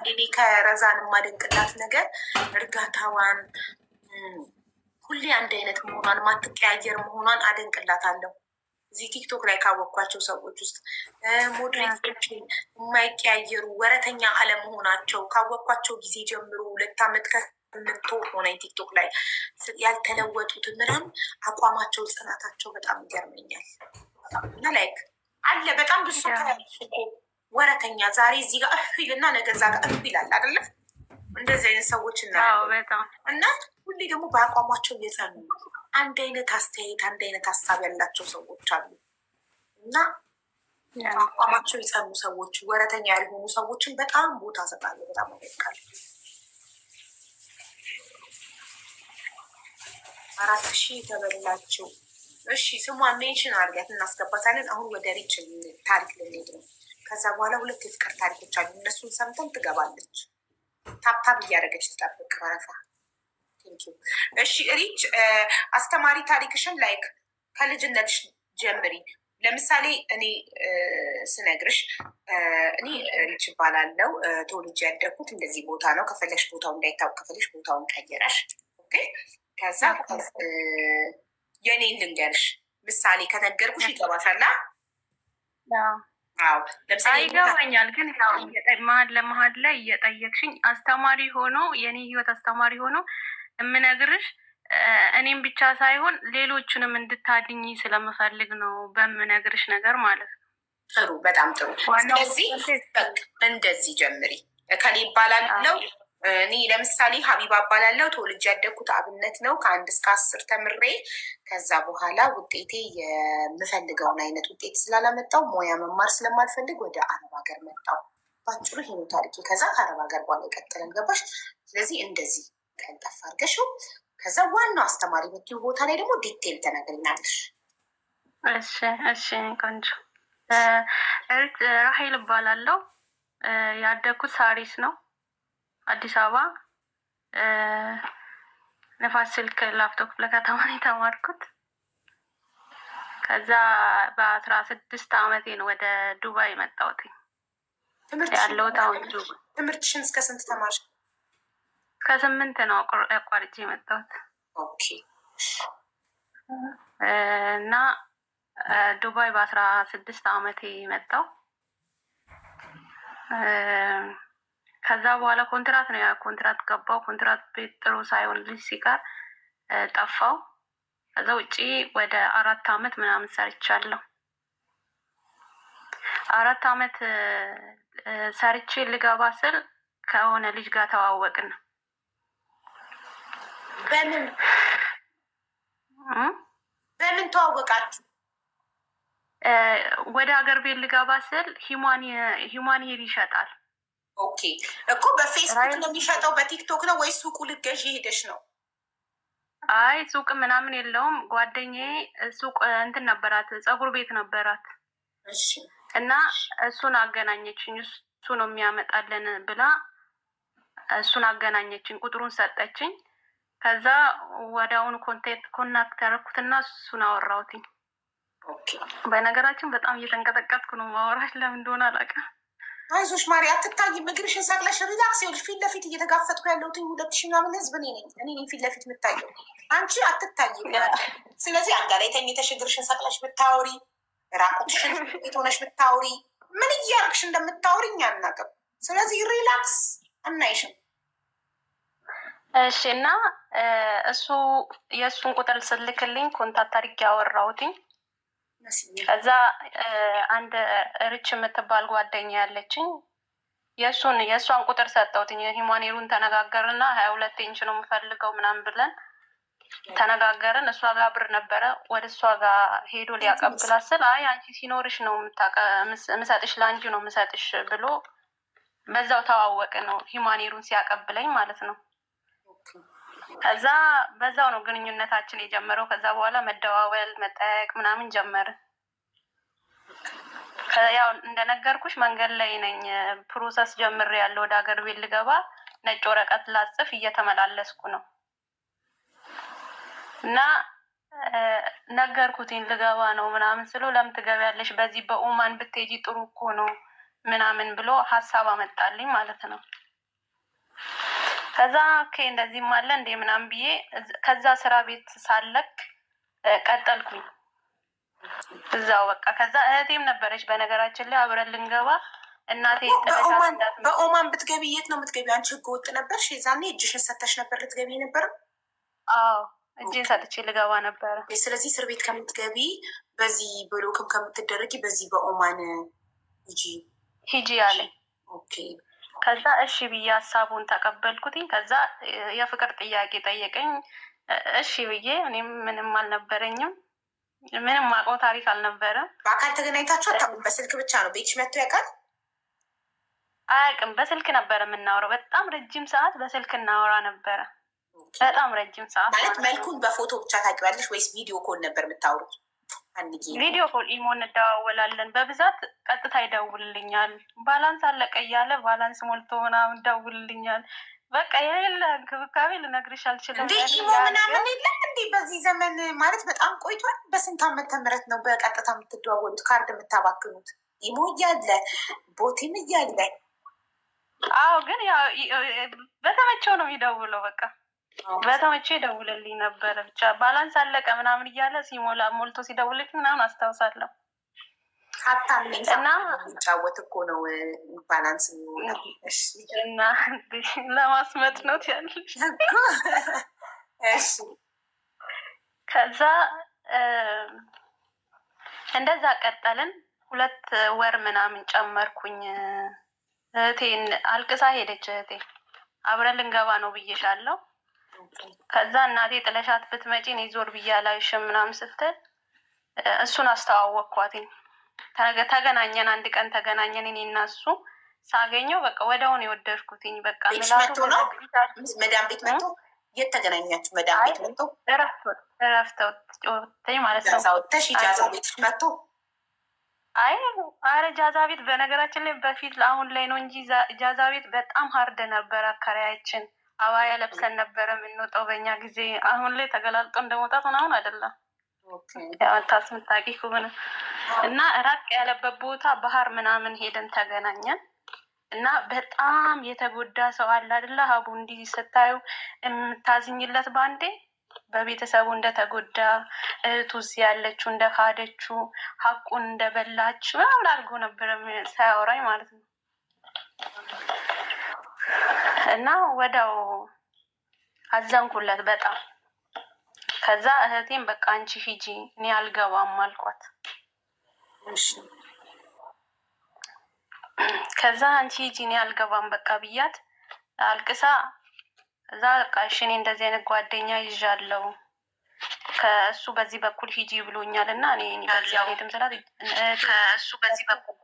እኔ ከረዛን የማደንቅላት ነገር እርጋታዋን፣ ሁሌ አንድ አይነት መሆኗን፣ ማትቀያየር መሆኗን አደንቅላታለሁ። እዚህ ቲክቶክ ላይ ካወቅኳቸው ሰዎች ውስጥ ሞዴሬተሮችን የማይቀያየሩ ወረተኛ አለመሆናቸው ካወቅኳቸው ጊዜ ጀምሮ 2 ዓመት ከ8 ወር ሆነኝ ቲክቶክ ላይ ያልተለወጡት ምናምን አቋማቸው፣ ጽናታቸው በጣም ይገርመኛል። እና ላይክ አለ በጣም ብዙ ወረተኛ ዛሬ እዚህ ጋር እፍ ይልና ነገ እዛ ጋር እፍ ይላል አይደለ? እንደዚህ አይነት ሰዎች እናያለን። እና ሁሌ ደግሞ በአቋማቸው እየጸኑ አንድ አይነት አስተያየት፣ አንድ አይነት ሀሳብ ያላቸው ሰዎች አሉ። እና አቋማቸው የጸኑ ሰዎች፣ ወረተኛ ያልሆኑ ሰዎችን በጣም ቦታ ሰጣለሁ። በጣም አደንቃለሁ። 4,000 ተበላቸው። እሺ ስሟን ሜንሽን አድርጊያት እናስገባታለን። አሁን ወደ ሪች ታሪክ ልንሄድ ነው። ከዛ በኋላ 2 የፍቅር ታሪኮች አሉ። እነሱን ሰምተን ትገባለች። ታብታብ እያደረገች ትጠብቅ በረፋ። እሺ ሪች አስተማሪ ታሪክሽን ላይክ ከልጅነትሽ ጀምሪ። ለምሳሌ እኔ ስነግርሽ እኔ ሪች እባላለሁ። ተወልጄ ያደግኩት እንደዚህ ቦታ ነው። ከፈለሽ ቦታው እንዳይታወቅ ከፈለሽ ቦታውን ቀየረሽ። ከዛ የኔን ልንገርሽ ምሳሌ ከነገርኩሽ ይገባሻል? አዎ ይገባኛል። ግን ያው መሀል ለመሀል ላይ እየጠየቅሽኝ አስተማሪ ሆኖ የኔ ህይወት አስተማሪ ሆኖ የምነግርሽ እኔም ብቻ ሳይሆን ሌሎችንም እንድታድኝ ስለምፈልግ ነው በምነግርሽ ነገር ማለት ነው። ጥሩ፣ በጣም ጥሩ። ስለዚህ እንደዚህ ጀምሪ። እከሌ ይባላለው። እኔ ለምሳሌ ሀቢባ እባላለሁ። ተወልጄ ያደግኩት አብነት ነው። ከ1 እስከ 10 ተምሬ ከዛ በኋላ ውጤቴ የምፈልገውን አይነት ውጤት ስላላመጣው ሙያ መማር ስለማልፈልግ ወደ አረብ ሀገር መጣው። ባጭሩ ይሄ ነው ታሪኬ። ከዛ ከአረብ ሀገር በኋላ ይቀጥለን። ገባሽ? ስለዚህ እንደዚህ ቀልጠፍ አድርገሽው ከዛ ዋናው አስተማሪ የምትይው ቦታ ላይ ደግሞ ዲቴል ተናገሪናለሽ። እሺ ቆንጆ። ራሄል እባላለሁ። ያደግኩት ሳሪስ ነው፣ አዲስ አበባ ነፋስ ስልክ ላፍቶ ክፍለ ከተማ የተማርኩት። ከዛ በ16 ዓመቴ ነው ወደ ዱባይ መጣሁት። ያለሁት አሁን ዱባይ። ትምህርትሽን እስከ ስንት ተማርሽ? ከ8 ነው አቋርጬ የመጣሁት። ኦኬ። እና ዱባይ በ16 ዓመቴ መጣሁ። ከዛ በኋላ ኮንትራት ነው ኮንትራት ገባው። ኮንትራት ቤት ጥሩ ሳይሆን ልጅ ሲቀር ጠፋው። ከዛ ውጪ ወደ 4 ዓመት ምናምን ሰርቻለሁ። 4 ዓመት ሰርቼ ልገባ ስል ከሆነ ልጅ ጋር ተዋወቅን። በምን ተዋወቃችሁ? ወደ ሀገር ቤት ልገባ ስል ሂማን ሄር ይሸጣል። ኦኬ እኮ በፌስቡክ ነው የሚሸጠው? በቲክቶክ ነው ወይስ ሱቁ ልትገዢ ሄደሽ ነው? አይ ሱቅ ምናምን የለውም። ጓደኛዬ ሱቅ እንትን ነበራት፣ ፀጉር ቤት ነበራት። እና እሱን አገናኘችኝ። እሱ ነው የሚያመጣልን ብላ እሱን አገናኘችኝ፣ ቁጥሩን ሰጠችኝ። ከዛ ወዲያውኑ ኮንታክት ያደረኩትና እሱን አወራሁትኝ። በነገራችን በጣም እየተንቀጠቀጥኩ ነው ማወራሽ፣ ለምን እንደሆነ አላውቅም። አይዞሽ ማሪ፣ አትታይም። እግርሽን ሰቅለሽ ሪላክስ። ይኸውልሽ ፊት ለፊት እየተጋፈጥኩ ያለሁት 2,000 ምናምን ህዝብ እኔ ነኝ ፊት ለፊት የምታየው፣ አንቺ አትታይም። ስለዚህ አልጋ ላይ ተኝተሽ እግርሽን ሰቅለሽ ብታወሪ፣ ራቁትሽን ፊት ሆነሽ ብታወሪ፣ ምን እያደረግሽ እንደምታወሪ እኛ አናውቅም። ስለዚህ ሪላክስ፣ እናይሽም። እሺ። እና እሱ የእሱን ቁጥር ስልክልኝ ኮንታክት አድርጌ ያወራሁትኝ። ከዛ አንድ ርች የምትባል ጓደኛ ያለችኝ የእሷን ቁጥር ሰጠሁትኝ። ሂማኔሩን ተነጋገርና 22 ኢንች ነው የምፈልገው ምናምን ብለን ተነጋገርን። እሷ ጋር ብር ነበረ። ወደ እሷ ጋር ሄዶ ሊያቀብላት ስል አይ አንቺ ሲኖርሽ ነው ምሰጥሽ፣ ለአንቺ ነው ምሰጥሽ ብሎ በዛው ተዋወቅ ነው ሂማኔሩን ሲያቀብለኝ ማለት ነው። ከዛ በዛው ነው ግንኙነታችን የጀመረው። ከዛ በኋላ መደዋወል መጠየቅ ምናምን ጀመርን። ያው እንደነገርኩሽ መንገድ ላይ ነኝ። ፕሮሰስ ጀምሬ ያለው ወደ ሀገር ቤት ልገባ ነጭ ወረቀት ላጽፍ እየተመላለስኩ ነው። እና ነገርኩትኝ ልገባ ነው ምናምን ስለው ለምን ትገቢያለሽ? በዚህ በኦማን ብትሄጂ ጥሩ እኮ ነው ምናምን ብሎ ሀሳብ አመጣልኝ ማለት ነው። ከዛ ኦኬ እንደዚህም አለ እንደ ምናምን ብዬ ከዛ ስራ ቤት ሳለቅ ቀጠልኩኝ እዛው በቃ። ከዛ እህቴም ነበረች በነገራችን ላይ አብረን ልንገባ እናቴ በኦማን ብትገቢ የት ነው የምትገቢ? አንቺ ህገ ወጥ ነበርሽ የዛኔ? እጅሽን ሰተሽ ነበር ልትገቢ ነበረው? አዎ እጅን ሰጥቼ ልገባ ነበረ። ስለዚህ እስር ቤት ከምትገቢ በዚህ ብሎክም ከምትደረጊ በዚህ በኦማን ሂጂ አለኝ። ከዛ እሺ ብዬ ሀሳቡን ተቀበልኩትኝ። ከዛ የፍቅር ጥያቄ ጠየቀኝ። እሺ ብዬ እኔም ምንም አልነበረኝም፣ ምንም ማውቀው ታሪክ አልነበረም። በአካል ተገናኝታችሁ አታውቁም? በስልክ ብቻ ነው? ቤትሽ መጥቶ ያውቃል? አያውቅም። በስልክ ነበረ የምናወራው። በጣም ረጅም ሰዓት በስልክ እናወራ ነበረ። በጣም ረጅም ሰዓት ማለት መልኩን በፎቶ ብቻ ታውቂዋለሽ ወይስ ቪዲዮ ኮል ነበር የምታወሩት? ቪዲዮ ኮል ኢሞ እንደዋወላለን። በብዛት ቀጥታ ይደውልልኛል። ባላንስ አለቀ እያለ ባላንስ ሞልቶ ምናምን ይደውልልኛል። በቃ የሌለ እንክብካቤ ልነግርሽ አልችልም። እንዴ ኢሞ ምናምን የለም እንዴ በዚህ ዘመን? ማለት በጣም ቆይቷል። በስንት ዓመተ ምህረት ነው በቀጥታ የምትደዋወሉት ካርድ የምታባክኑት? ኢሞ እያለ ቦቲም እያለ። አዎ ግን ያው በተመቸው ነው የሚደውለው። በቃ በተመቸው ይደውልልኝ ነበረ። ብቻ ባላንስ አለቀ ምናምን እያለ ሲሞላ ሞልቶ ሲደውልልኝ ምናምን አስታውሳለሁ። እና ጫወት እኮ ነው ባላንስ እና ለማስመጥ ነው ያለሽ። ከዛ እንደዛ ቀጠልን። 2 ወር ምናምን ጨመርኩኝ። እህቴን አልቅሳ ሄደች። እህቴ አብረን ልንገባ ነው ብዬሻለሁ። ከዛ እናቴ ጥለሻት ብትመጪ እኔ ዞር ብዬ አላይሽም ምናምን ስትል እሱን አስተዋወቅኳትኝ። ተገናኘን፣ አንድ ቀን ተገናኘን። እኔ እና እሱ ሳገኘው በቃ ወዲያውኑ የወደድኩትኝ። በቃ መቶ ነው መዳም ቤት መቶ። የት ተገናኛችሁ? መዳም ቤት መቶ እረፍት ወጥተኝ ማለት ነው። ኢጃዛ ቤት መቶ? አይ አረ ጃዛ ቤት በነገራችን ላይ በፊት አሁን ላይ ነው እንጂ ጃዛ ቤት በጣም ሀርድ ነበር። አካሪያችን አባያ ለብሰን ነበረ የምንወጣው በእኛ ጊዜ። አሁን ላይ ተገላልጦ እንደመውጣት ምናምን አይደለም። ያወጣት ምታቂ ከሆነ እና ራቅ ያለበት ቦታ ባህር ምናምን ሄደን ተገናኘን። እና በጣም የተጎዳ ሰው አለ አይደለ? ሀቡ እንዲህ ስታዩ የምታዝኝለት ባንዴ በቤተሰቡ እንደተጎዳ፣ እህቱ እዚህ ያለችው እንደካደችው፣ ሀቁን እንደበላች ምናምን አድርጎ ነበረ ሳያወራኝ ማለት ነው። እና ወዲያው አዘንኩለት በጣም። ከዛ እህቴም በቃ አንቺ ሂጂ እኔ አልገባም አልኳት። ከዛ አንቺ ሂጂ እኔ አልገባም በቃ ብያት አልቅሳ እዛ በቃ እሺ እኔ እንደዚህ አይነት ጓደኛ ይዣለው ከእሱ በዚህ በኩል ሂጂ ብሎኛል እና እኔ በዚህ አልሄድም ስላት ከእሱ በዚህ በኩል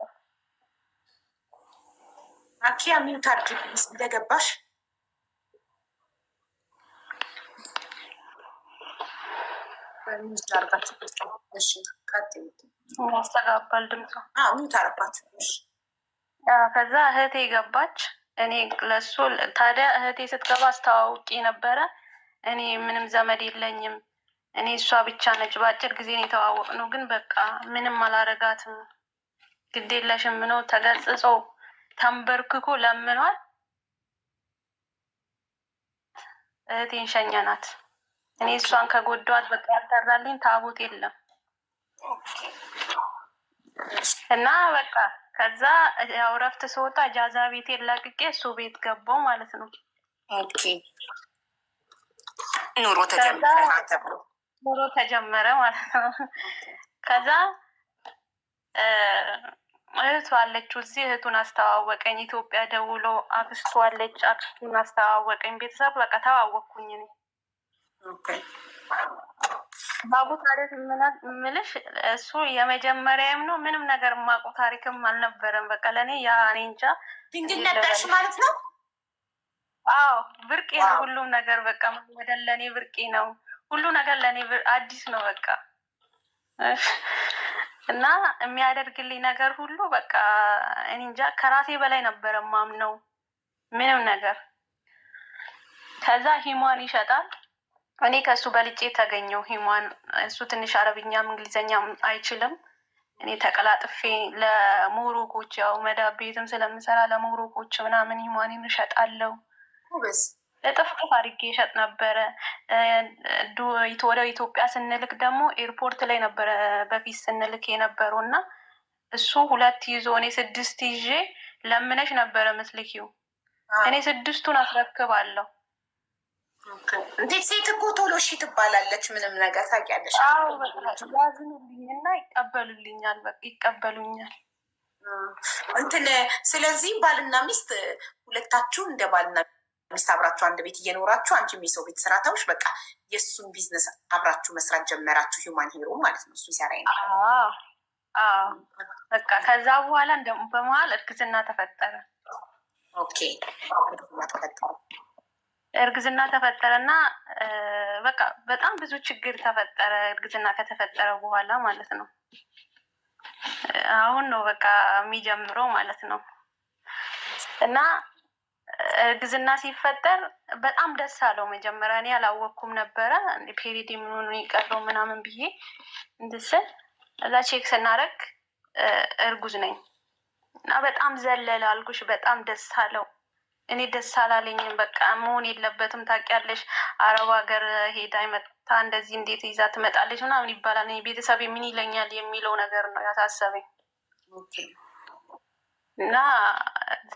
አኪያ ሚዩት አድርጊ እንደገባሽ። ያስተጋባል ድምጿ። ሚዩት አረባት። ከዛ እህቴ ገባች። እኔ ለሱ ታዲያ እህቴ ስትገባ አስተዋውቂ ነበረ። እኔ ምንም ዘመድ የለኝም፣ እኔ እሷ ብቻ ነች። በአጭር ጊዜ ነው የተዋወቅነው፣ ግን በቃ ምንም አላረጋትም። ግዴለሽም ነው ተገጽጾ ተንበርክኮ ለምኗል። እህቴን ሸኘናት። እኔ እሷን ከጎዳዋት በቃ ያልተራልኝ ታቦት የለም እና በቃ ከዛ ያው እረፍት ስወጣ ጃዛ ቤት ለቅቄ እሱ ቤት ገባው ማለት ነው። ኑሮ ተጀመረ ማለት ነው። ከዛ እህቱ አለችው እዚህ፣ እህቱን አስተዋወቀኝ። ኢትዮጵያ ደውሎ አክስቱ አለች፣ አክስቱን አስተዋወቀኝ። ቤተሰብ በቃ ተዋወቅኩኝ እኔ። ባቡ ታሪክ ምልሽ እሱ የመጀመሪያም ነው። ምንም ነገር የማውቀው ታሪክም አልነበረም። በቃ ለእኔ ያ እኔ እንጃ ድንግል ነበርሽ ማለት ነው። አዎ ብርቄ ነው ሁሉም ነገር። በቃ ወደ ለእኔ ብርቄ ነው ሁሉ ነገር፣ ለእኔ አዲስ ነው በቃ። እና የሚያደርግልኝ ነገር ሁሉ በቃ እኔ እንጃ ከራሴ በላይ ነበረ ማምነው ምንም ነገር። ከዛ ሂሟን ይሸጣል። እኔ ከእሱ በልጬ ተገኘው ሂሟን። እሱ ትንሽ አረብኛም እንግሊዘኛም አይችልም። እኔ ተቀላጥፌ ለሞሮኮች ያው መዳብ ቤትም ስለምሰራ ለሞሮኮች ምናምን ሂሟን እሸጣለሁ። እጥፍ አድርጌ ይሸጥ ነበረ። ወደ ኢትዮጵያ ስንልክ ደግሞ ኤርፖርት ላይ ነበረ በፊት ስንልክ የነበረው እና እሱ 2 ይዞ እኔ 6 ይዤ ለምነሽ ነበረ ምስልኪው። እኔ 6ቱን አስረክባለሁ። እንዴት ሴት እኮ ቶሎ እሺ ትባላለች። ምንም ነገር ታውቂያለሽ። ያዝኑልኝ እና ይቀበሉልኛል። በቃ ይቀበሉኛል እንትን ስለዚህ ባልና ሚስት ሁለታችሁ እንደ ባልና ሚስት አብራችሁ አንድ ቤት እየኖራችሁ አንቺም የሰው ቤት ስራ ተውሽ፣ በቃ የእሱን ቢዝነስ አብራችሁ መስራት ጀመራችሁ። ሂውማን ሂሮ ማለት ነው እሱ ይሰራ ነው። በቃ ከዛ በኋላ በመሀል እርግዝና ተፈጠረ። ኦኬ እርግዝና ተፈጠረና በቃ በጣም ብዙ ችግር ተፈጠረ። እርግዝና ከተፈጠረ በኋላ ማለት ነው። አሁን ነው በቃ የሚጀምረው ማለት ነው። እና እርግዝና ሲፈጠር በጣም ደስ አለው። መጀመሪያ እኔ አላወቅኩም ነበረ ፔሪድ የምንሆኑ ይቀረው ምናምን ብዬ እንድስል እዛ ቼክ ስናደርግ እርጉዝ ነኝ እና በጣም ዘለለ አልኩሽ። በጣም ደስ አለው። እኔ ደስ አላለኝም። በቃ መሆን የለበትም ታውቂያለሽ፣ አረብ ሀገር ሄዳ መጣ እንደዚህ እንዴት ይዛ ትመጣለች ምናምን ይባላል። ቤተሰብ ምን ይለኛል የሚለው ነገር ነው ያሳሰበኝ። እና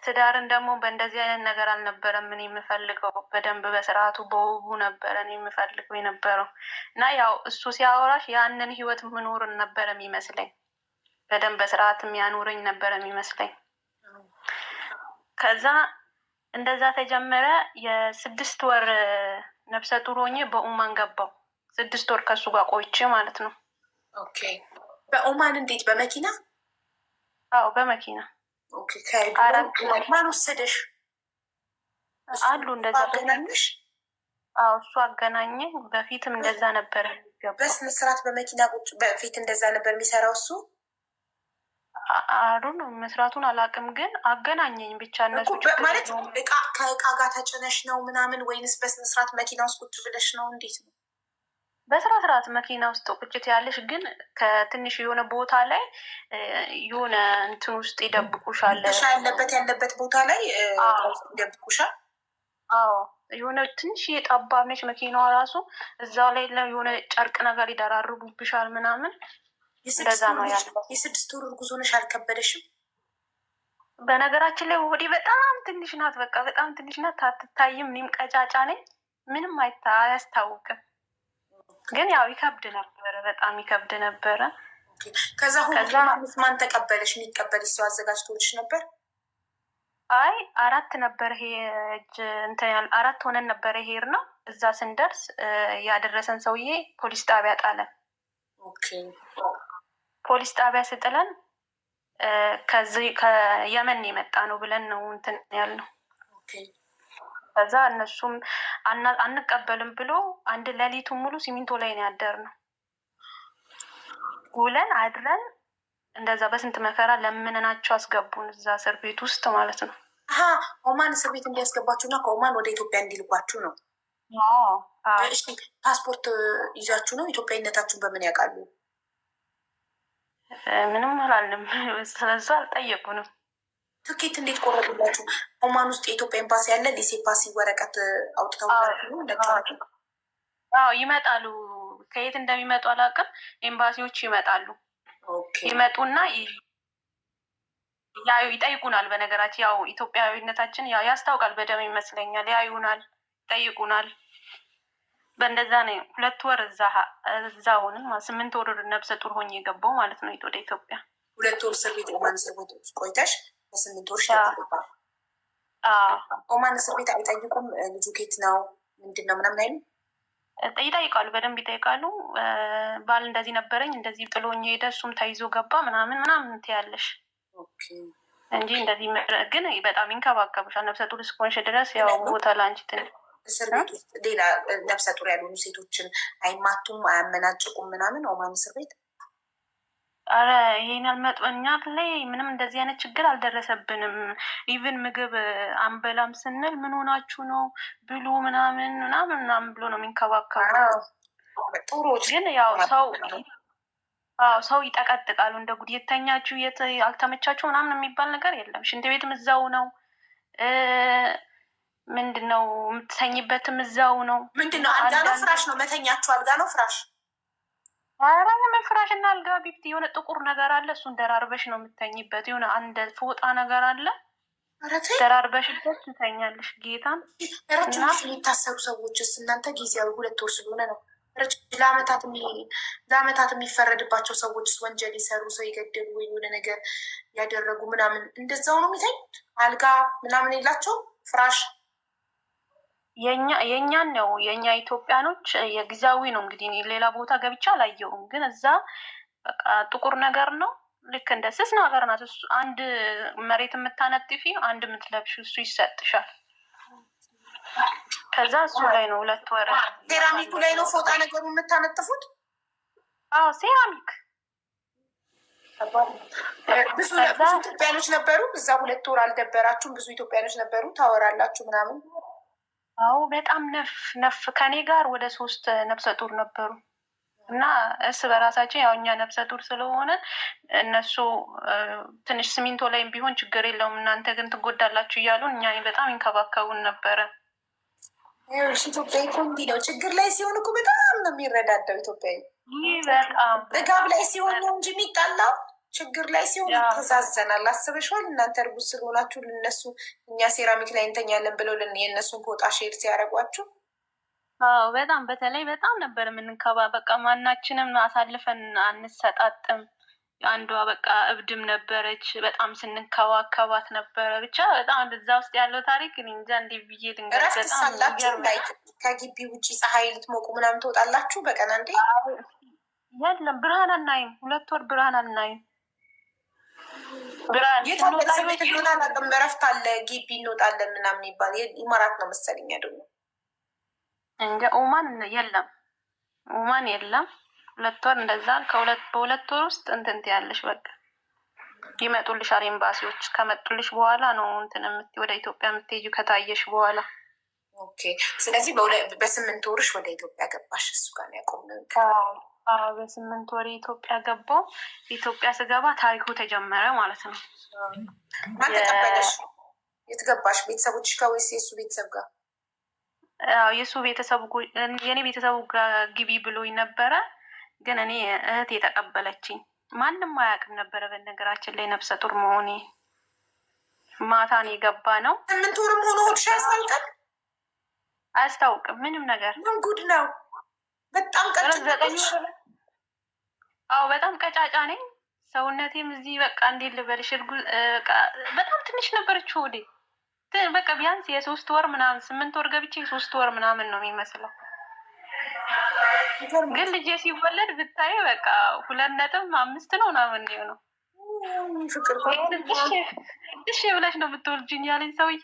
ትዳርን ደግሞ በእንደዚህ አይነት ነገር አልነበረም እኔ የምፈልገው። በደንብ በስርዓቱ በውቡ ነበረ እኔ የምፈልገው የነበረው። እና ያው እሱ ሲያወራሽ ያንን ህይወት ምኖርን ነበረ የሚመስለኝ። በደንብ በስርዓት የሚያኖረኝ ነበረ የሚመስለኝ። ከዛ እንደዛ ተጀመረ። የ6 ወር ነፍሰ ጡር ሆኜ በኡማን ገባው። 6 ወር ከሱ ጋር ቆይቼ ማለት ነው። ኦኬ። በኡማን እንዴት? በመኪና? አዎ በመኪና። ኦኬ። ማን ወሰደሽ? አሉ እንደዛ አገናኝሽ? አዎ እሱ አገናኘኝ። በፊትም እንደዛ ነበር የሚገባው። በስነ ስርዓት በመኪና ቁጭ በፊት እንደዛ ነበር የሚሰራው እሱ። አሩ ነው መስራቱን አላውቅም፣ ግን አገናኘኝ ብቻ። እነሱ ማለት ከእቃ ጋር ተጭነሽ ነው ምናምን ወይንስ በስነ ስርዓት መኪና ውስጥ ቁጭ ብለሽ ነው? እንዴት ነው? በስነ ስርዓት መኪና ውስጥ ቁጭት ያለሽ፣ ግን ከትንሽ የሆነ ቦታ ላይ የሆነ እንትን ውስጥ ይደብቁሻል። ያለበት ቦታ ላይ ይደብቁሻል። አዎ የሆነ ትንሽ የጠባብ ነች መኪናዋ ራሱ። እዛው ላይ የሆነ ጨርቅ ነገር ይደራርቡብሻል ምናምን። እንደዛ ነው ያለው። የ6 ወር እርጉዝ ሆነሽ አልከበደሽም? በነገራችን ላይ ወዲ በጣም ትንሽ ናት። በቃ በጣም ትንሽ ናት፣ አትታይም። እኔም ቀጫጫ ነኝ፣ ምንም አያስታውቅም። ግን ያው ይከብድ ነበረ፣ በጣም ይከብድ ነበረ። ከዛ ማን ተቀበለሽ? የሚቀበልሽ ሰው አዘጋጅቶልሽ ነበር? አይ 4 ነበር እንትን 4 ሆነን ነበረ ሄር ነው። እዛ ስንደርስ ያደረሰን ሰውዬ ፖሊስ ጣቢያ ጣለን። ኦኬ። ፖሊስ ጣቢያ ስጥለን ከዚህ ከየመን የመጣ ነው ብለን ነው እንትን ያልነው። ከዛ እነሱም አንቀበልም ብሎ አንድ ሌሊቱን ሙሉ ሲሚንቶ ላይ ነው ያደርነው። ውለን አድረን እንደዛ በስንት መከራ ለምንናቸው አስገቡን እዛ እስር ቤት ውስጥ ማለት ነው። ኦማን እስር ቤት እንዲያስገባችሁ እና ከኦማን ወደ ኢትዮጵያ እንዲልኳችሁ ነው። እሺ ፓስፖርት ይዛችሁ ነው? ኢትዮጵያዊነታችሁን በምን ያውቃሉ? ምንም አላልንም፣ ስለዛ አልጠየቁንም። ትኬት እንዴት ቆረጡላችሁ? ኦማን ውስጥ የኢትዮጵያ ኤምባሲ ያለ ሊሴ ፓሲ ወረቀት አውጥተው ይመጣሉ። ከየት እንደሚመጡ አላውቅም። ኤምባሲዎች ይመጣሉ። ይመጡና ይጠይቁናል። በነገራችን ያው ኢትዮጵያዊነታችን ያው ያስታውቃል በደም ይመስለኛል። ያዩናል፣ ይጠይቁናል። በእንደዛ ነው 2 ወር እዛውንም 8 ወር ነብሰ ጡር ሆኜ የገባው ማለት ነው ወደ ኢትዮጵያ። 2 ወር እስር ቤት ኦማን እስር ቤት ቆይተሽ በ8 ወር ኦማን እስር ቤት አይጠይቁም? ልጁ ኬት ነው ምንድን ነው ምናምን አይሉ? ይጠይቃሉ፣ በደንብ ይጠይቃሉ። ባል እንደዚህ ነበረኝ እንደዚህ ጥሎኝ ሄደ፣ እሱም ተይዞ ገባ ምናምን ትያለሽ እንጂ እንደዚህ ግን በጣም ይንከባከቡሻል። ነብሰ ጡር እስከሆንሽ ድረስ ያው ቦታ ለአንቺ ትንሽ እስር ቤት ውስጥ ሌላ ነፍሰ ጡር ያልሆኑ ሴቶችን አይማቱም፣ አያመናጭቁም ምናምን ኦማን እስር ቤት? አረ ይሄን ያልመጥበኛ ላይ ምንም እንደዚህ አይነት ችግር አልደረሰብንም። ኢቭን ምግብ አንበላም ስንል ምን ሆናችሁ ነው ብሉ ምናምን ብሎ ነው የሚንከባከቡ። ግን ያው ሰው ይጠቀጥቃሉ እንደ ጉድ። የተኛችሁ አልተመቻችሁ ምናምን የሚባል ነገር የለም። ሽንት ቤትም እዛው ነው። ምንድነው የምትተኝበትም እዛው ነው። ምንድነው አልጋ ነው ፍራሽ ነው? መተኛችሁ አልጋ ነው ፍራሽ? ኧረ ምን ፍራሽ እና አልጋ ቢብት የሆነ ጥቁር ነገር አለ። እሱን ደራርበሽ ነው የምተኝበት። የሆነ አንድ ፎጣ ነገር አለ። ደራርበሽበት ትተኛለሽ። ጌታን ረጅም ጊዜ የሚታሰሩ ሰዎችስ እናንተ ጊዜያዊ 2 ወር ስለሆነ ነው። ለአመታት የሚፈረድባቸው ሰዎችስ ወንጀል የሰሩ ሰው የገደሉ ወይ የሆነ ነገር ያደረጉ ምናምን እንደዛው ነው የሚተኙት? አልጋ ምናምን የላቸው ፍራሽ? የእኛን ነው የእኛ ኢትዮጵያኖች የጊዜያዊ ነው። እንግዲህ ሌላ ቦታ ገብቻ አላየውም፣ ግን እዛ በቃ ጥቁር ነገር ነው። ልክ እንደ ስስ ነገር ናት። እሱ አንድ መሬት የምታነጥፊ አንድ የምትለብሽ እሱ ይሰጥሻል። ከዛ እሱ ላይ ነው 2 ወር። ሴራሚኩ ላይ ነው ፎጣ ነገሩ የምታነጥፉት? አዎ ሴራሚክ። ብዙ ኢትዮጵያኖች ነበሩ እዛ 2 ወር አልደበራችሁም? ብዙ ኢትዮጵያኖች ነበሩ? ታወራላችሁ ምናምን? አዎ በጣም ነፍ ከኔ ጋር ወደ 3 ነፍሰ ጡር ነበሩ። እና እርስ በራሳችን ያው እኛ ነፍሰ ጡር ስለሆነ እነሱ ትንሽ ሲሚንቶ ላይም ቢሆን ችግር የለውም እናንተ ግን ትጎዳላችሁ እያሉ እኛ በጣም ይንከባከቡን ነበረ። ኢትዮጵያ እኮ እንዲህ ነው። ችግር ላይ ሲሆን እኮ በጣም ነው የሚረዳዳው ኢትዮጵያዊ። በጣም ጥጋብ ላይ ሲሆን ነው እንጂ የሚጣላው፣ ችግር ላይ ሲሆን ይተዛዘናል። አስበሽዋል? እናንተ እርጉዝ ስለሆናችሁ ልነሱ እኛ ሴራሚክ ላይ እንተኛለን ብለው የእነሱን ፎጣ ሼር ሲያደርጓችሁ በጣም በተለይ በጣም ነበር የምንከባ በቃ ማናችንም አሳልፈን አንሰጣጥም። አንዷ በቃ እብድም ነበረች። በጣም ስንከባከባት ነበረ። ብቻ በጣም እዛ ውስጥ ያለው ታሪክ እንጃ እንዲህ ብዬ ድንገት በጣም ከግቢ ውጭ ፀሐይ ልትሞቁ ምናምን ትወጣላችሁ በቀን አንዴ? የለም ብርሃን አናይም። 2 ወር ብርሃን አናይም። ብርሃን በረፍት አለ ግቢ እንወጣለን ምናምን የሚባል ኢማራት ነው መሰለኝ ደግሞ እንደ ኦማን የለም። ኦማን የለም። 2 ወር እንደዛ በ2 ወር ውስጥ እንትንት ያለሽ በቃ ይመጡልሻል ኤምባሲዎች። ከመጡልሽ በኋላ ነው እንትን ወደ ኢትዮጵያ የምትሄጂው ከታየሽ በኋላ። ኦኬ። ስለዚህ በ8 ወርሽ ወደ ኢትዮጵያ ገባሽ? እሱ ጋር ያቆምነው። በ8 ወር ኢትዮጵያ ገባው። ኢትዮጵያ ስገባ ታሪኩ ተጀመረ ማለት ነው። ማን ተቀበለሽ? የት ገባሽ? ቤተሰቦችሽ ጋር ወይስ የእሱ ቤተሰብ ጋር? የእሱ ቤተሰቡ የእኔ ቤተሰቡ ጋር ግቢ ብሎኝ ነበረ፣ ግን እኔ እህት የተቀበለችኝ። ማንም አያውቅም ነበረ በነገራችን ላይ ነፍሰ ጡር መሆኔ። ማታን የገባ ነው። 8 ወርም ሆኖ ሆድሽ አያስታውቅም? አያስታውቅም ምንም ነገር። ምን ጉድ ነው! በጣም በጣም ቀጫጫ ነኝ። ሰውነቴም እዚህ በቃ እንዴት ልበልሽ፣ በጣም ትንሽ ነበረች ሆዴ። በቃ ቢያንስ የ3 ወር ምናምን 8 ወር ገብቼ 3 ወር ምናምን ነው የሚመስለው። ግን ልጄ ሲወለድ ብታይ በቃ 2.5 ነው ምናምን ነው። እሺ ብለሽ ነው የምትወልጂኝ ያለኝ ሰውዬ።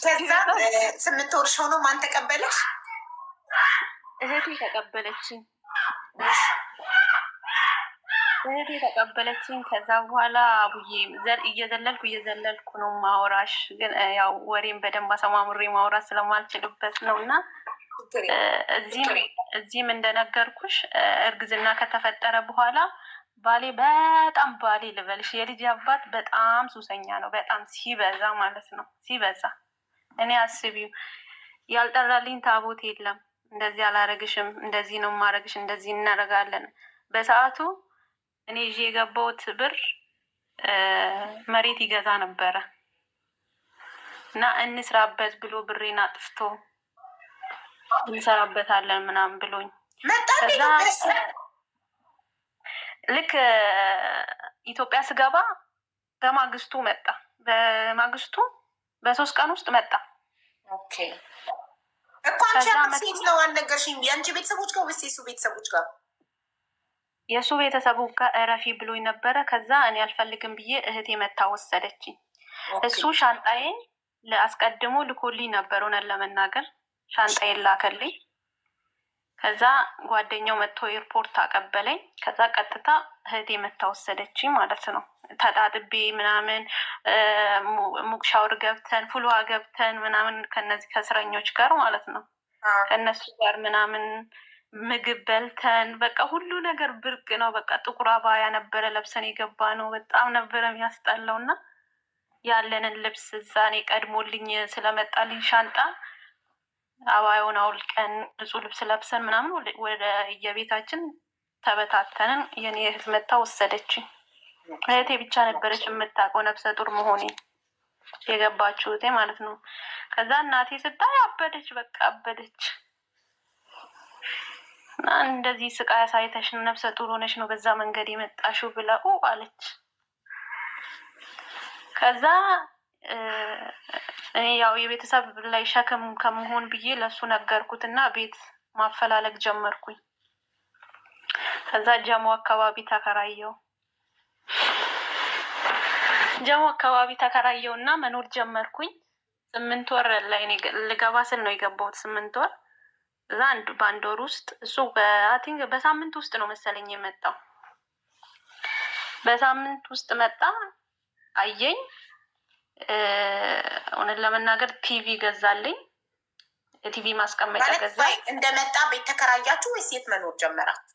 ከዛ 8 ወርሽ ሆኖ ማን ተቀበለሽ? እህቴ ተቀበለችኝ። እህቴ ተቀበለችኝ። ከዛ በኋላ አቡዬ እየዘለልኩ ነው ማውራሽ፣ ግን ያው ወሬም በደንብ አሰማምሬ ማውራት ስለማልችልበት ነው። እና እዚህም እንደነገርኩሽ እርግዝና ከተፈጠረ በኋላ ባሌ ልበልሽ የልጅ አባት በጣም ሱሰኛ ነው። በጣም ሲበዛ ማለት ነው ሲበዛ። እኔ አስቢው ያልጠራልኝ ታቦት የለም። እንደዚህ አላረግሽም፣ እንደዚህ ነው ማረግሽ፣ እንደዚህ እናደርጋለን። በሰዓቱ እኔ ይዤ የገባሁት ብር መሬት ይገዛ ነበረ እና እንስራበት ብሎ ብሬን አጥፍቶ እንሰራበታለን ምናምን ብሎኝ ከዛ ልክ ኢትዮጵያ ስገባ በማግስቱ መጣ። በማግስቱ በ3 ቀን ውስጥ መጣ። ኦኬ እኮ አንቺ ሴት ነው አልነገርሽኝ? የአንቺ ቤተሰቦች ጋር ወይስ የሱ ቤተሰቦች ጋር? የእሱ ቤተሰቡ ጋር እረፊ ብሎኝ ነበረ። ከዛ እኔ አልፈልግም ብዬ እህቴ መታ ወሰደችኝ። እሱ ሻንጣዬን አስቀድሞ ልኮልኝ ነበር። ሆነን ለመናገር ሻንጣዬን ላከልኝ። ከዛ ጓደኛው መጥቶ ኤርፖርት አቀበለኝ። ከዛ ቀጥታ እህቴ መታ ወሰደችኝ ማለት ነው። ተጣጥቤ ምናምን ሙቅሻውር ገብተን ፍሉዋ ገብተን ምናምን ከነዚህ ከእስረኞች ጋር ማለት ነው ከእነሱ ጋር ምናምን ምግብ በልተን በቃ ሁሉ ነገር ብርቅ ነው። በቃ ጥቁር አባያ ነበረ ለብሰን የገባ ነው። በጣም ነበረ የሚያስጠላው እና ያለንን ልብስ እዛ እኔ ቀድሞልኝ ስለመጣልኝ ሻንጣ አባዩን አውልቀን ንጹህ ልብስ ለብሰን ምናምን ወደ የቤታችን ተበታተንን። የኔ እህት መታ ወሰደችኝ። እህቴ ብቻ ነበረች የምታውቀው ነፍሰ ጡር መሆኔ የገባችው እህቴ ማለት ነው። ከዛ እናቴ ስታይ አበደች፣ በቃ አበደች። እንደዚህ ስቃይ አሳይተሽ ነፍሰ ጡር ሆነሽ ነው በዛ መንገድ የመጣሽው ብላ አለች። ከዛ እኔ ያው የቤተሰብ ላይ ሸክም ከመሆን ብዬ ለሱ ነገርኩትና ቤት ማፈላለግ ጀመርኩኝ። ከዛ ጀሞ አካባቢ ተከራየው እና መኖር ጀመርኩኝ። 8 ወር ላይ ልገባ ስል ነው የገባሁት። 8 ወር እዛ በአንድ ወር ውስጥ እሱ በአቲንግ በሳምንት ውስጥ ነው መሰለኝ የመጣው። በሳምንት ውስጥ መጣ፣ አየኝ። እውነት ለመናገር ቲቪ ገዛልኝ። የቲቪ ማስቀመጫ ገዛ። እንደመጣ ቤት ተከራያችሁ ወይስ የት መኖር ጀመራችሁ?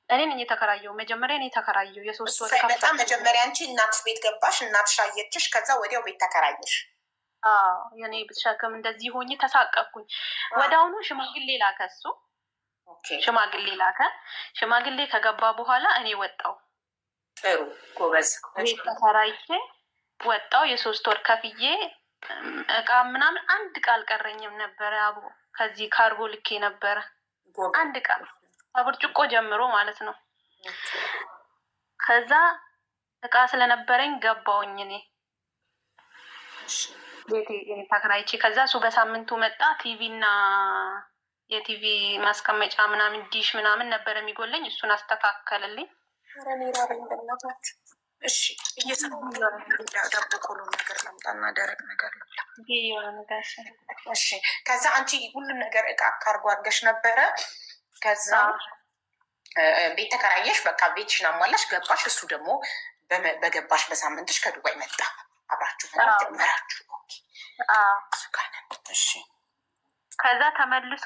እኔ ነኝ የተከራየው። መጀመሪያ እኔ ተከራየው የሶስት ወር ሳይመጣ መጀመሪያ አንቺ እናትሽ ቤት ገባሽ፣ እናትሽ አየችሽ፣ ከዛ ወዲያው ቤት ተከራየሽ። የኔ ብትሸክም እንደዚህ ሆኜ ተሳቀቅኩኝ። ወደ አሁኑ ሽማግሌ ላከ እሱ። ሽማግሌ ላከ። ሽማግሌ ከገባ በኋላ እኔ ወጣው። ጥሩ ጎበዝ። ቤት ተከራይቼ ወጣው። የ3 ወር ከፍዬ እቃ ምናምን አንድ እቃ አልቀረኝም ነበረ። አቡ ከዚህ ካርጎ ልኬ ነበረ አንድ እቃ ከብርጭቆ ጀምሮ ማለት ነው። ከዛ እቃ ስለነበረኝ ገባውኝ እኔ ቤቴ ተከራይቼ። ከዛ እሱ በሳምንቱ መጣ። ቲቪ እና የቲቪ ማስቀመጫ ምናምን ዲሽ ምናምን ነበር የሚጎለኝ፣ እሱን አስተካከልልኝ። እሺ ዳቦ ቆሎ ነገር ለምጣና ደረቅ ነገር ልብላ። እሺ ከዛ አንቺ ሁሉም ነገር እቃ ካርጎ አድርገሽ ነበረ። ከዛ ቤት ተከራየሽ፣ በቃ ቤትሽን አሟላሽ፣ ገባሽ። እሱ ደግሞ በገባሽ በሳምንትሽ ከዱባይ መጣ። አብራችሁ ጀመራችሁ። እሺ ከዛ ተመልሶ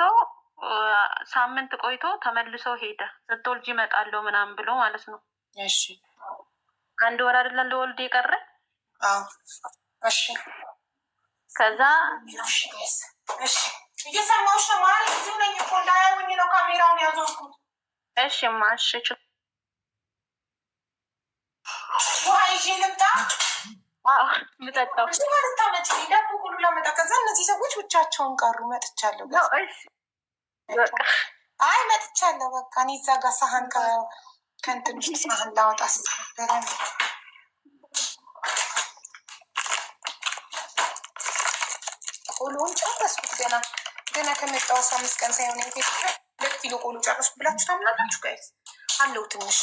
ሳምንት ቆይቶ ተመልሶ ሄደ። ስትወልጂ እመጣለሁ ምናምን ብሎ ማለት ነው። እሺ 1 ወር አይደለም ለወልድ የቀረ። እሺ ከዛ እሺ እየሰማሁሽ ነው ማለት እዚሁ ነኝ እኮ እንዳያዩኝ ነው ካሜራውን ያዞርኩት። እሺ ማሽ ውሃ ይዤ ልምጣ? ምጠጣው ልታመጭ ዳቦ ሁሉ ላመጣ። ከዛ እነዚህ ሰዎች ብቻቸውን ቀሩ። መጥቻለሁ። አይ መጥቻለሁ። በቃ እኔ እዛ ጋር ሳህን ከእንትን ውስጥ ሳህን ላወጣ ስለነበረ ቆሎውን ጨረስኩት። ገና ከመጣሁ 15 ቀን ሳይሆን ኢትዮጵያ 2 ኪሎ ቆሎ ጨረስኩ ብላችሁ ታምናላችሁ? ጋይስ አለው ትንሽ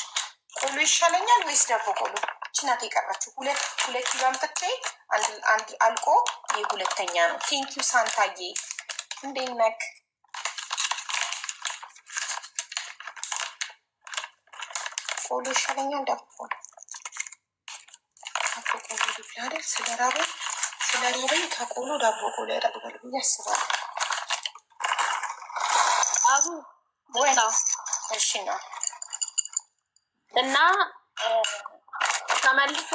ቆሎ ይሻለኛል ወይስ ዳቦ ቆሎ? ችናት የቀራችሁ 2 ኪሎ አምጥቼ አንድ አልቆ ይህ 2ኛ ነው። ቴንኪዩ ሳንታዬ፣ እንዴት ነክ? ቆሎ ይሻለኛል ዳቦ ቆሎ? ዳቦ ቆሎ ልብላ አይደል? ስለራበኝ ከቆሎ ዳቦ ቆሎ ያደርጋል ብዬ አስባለሁ። አቡ ወይ ነው? እሺ ነው። እና ተመልሶ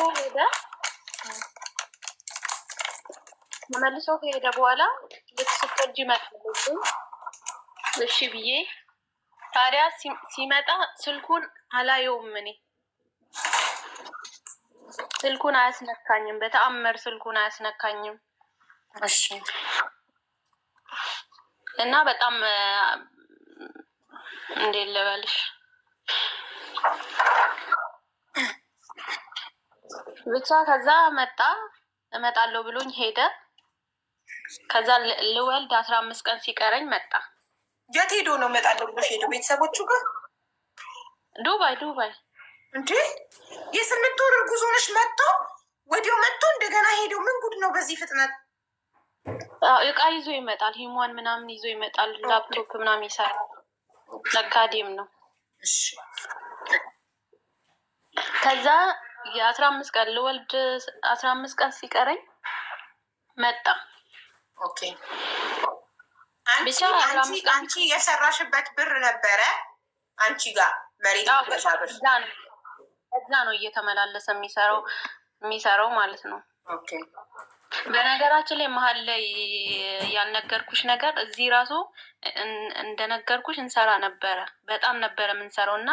ከሄደ በኋላ ልትስቆጂ መጥቶ እሺ ብዬ ታዲያ ሲመጣ ስልኩን አላየውም። እኔ ስልኩን አያስነካኝም፣ በተአምር ስልኩን አያስነካኝም። እሺ እና በጣም እንዴት ልበልሽ ብቻ ከዛ እመጣለሁ ብሎኝ ሄደ። ከዛ ልወልድ 15 ቀን ሲቀረኝ መጣ። የት ሄዶ ነው እመጣለሁ ብሎሽ ሄደው? ቤተሰቦቹ ጋር ዱባይ። እንዴ የ8 ወር እርጉዝ ሆነሽ መጥቶ ወዲያው መጥቶ እንደገና ሄደው? ምን ጉድ ነው በዚህ ፍጥነት? እቃ ይዞ ይመጣል። ሂሟን ምናምን ይዞ ይመጣል። ላፕቶፕ ምናምን ይሰራል። ነጋዴም ነው። ከዛ የ15 ቀን ልወልድ 15 ቀን ሲቀረኝ መጣ። ኦኬ አንቺ የሰራሽበት ብር ነበረ አንቺ ጋር መሬት ገዛ ብር እዛ ነው እየተመላለሰ የሚሰራው ማለት ነው። ኦኬ። በነገራችን ላይ መሀል ላይ ያልነገርኩሽ ነገር እዚህ ራሱ እንደነገርኩሽ እንሰራ ነበረ። በጣም ነበረ የምንሰራው እና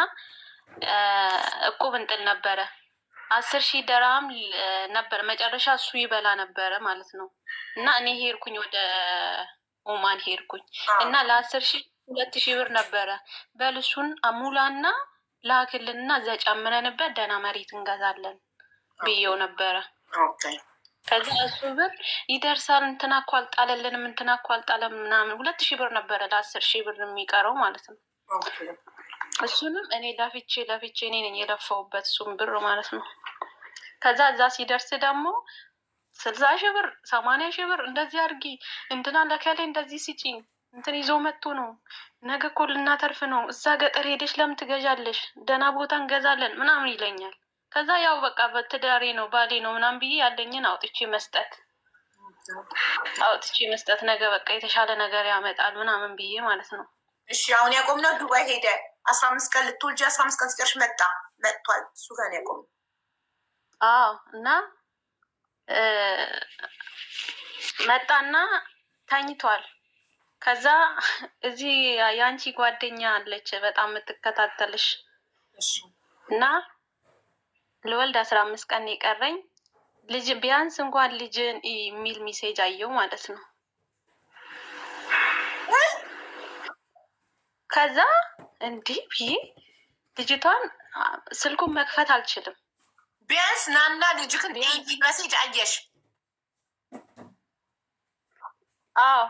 እቁብ እንጥል ነበረ። 10,000 ደርሃም ነበር መጨረሻ እሱ ይበላ ነበረ ማለት ነው። እና እኔ ሄድኩኝ ወደ ኦማን ሄድኩኝ እና ለ10,000 2,000 ብር ነበረ። በልሱን አሙላና ላክልንና እዛ ጨምረንበት ደህና መሬት እንገዛለን ብዬው ነበረ። ከዛ እሱ ብር ይደርሳል እንትና እኮ አልጣለልንም እንትና እኮ አልጣለም ምናምን 2,000 ብር ነበረ ለ10,000 ብር የሚቀረው ማለት ነው። እሱንም እኔ ለፍቼ እኔ ነኝ የለፋውበት እሱም ብር ማለት ነው። ከዛ እዛ ሲደርስ ደግሞ 60,000 ብር 80,000 ብር እንደዚህ አድርጊ እንትና ለከሌ እንደዚህ ስጪኝ እንትን ይዞ መጥቶ ነው ነገ እኮ ልናተርፍ ነው እዛ ገጠር ሄደሽ ለምን ትገዣለሽ? ደህና ቦታ እንገዛለን ምናምን ይለኛል። ከዛ ያው በቃ በትዳሬ ነው ባሌ ነው ምናምን ብዬ ያለኝን አውጥቼ መስጠት ነገ በቃ የተሻለ ነገር ያመጣል ምናምን ብዬ ማለት ነው። እሺ አሁን ያቆምነው ዱባይ ሄደ 15 ቀን ልትወልጂ 15 ቀን ሲቀርሽ መጥቷል። እሱ ጋር ነው ያቆምነው። አዎ እና መጣና ተኝቷል። ከዛ እዚህ የአንቺ ጓደኛ አለች በጣም የምትከታተልሽ እና ልወልድ 15 ቀን የቀረኝ ልጅ ቢያንስ እንኳን ልጅን የሚል ሚሴጅ አየው ማለት ነው። ከዛ እንዲህ ብዬ ልጅቷን ስልኩን መክፈት አልችልም። ቢያንስ ናና ልጅክን የሚል መሴጅ አየሽ? አዎ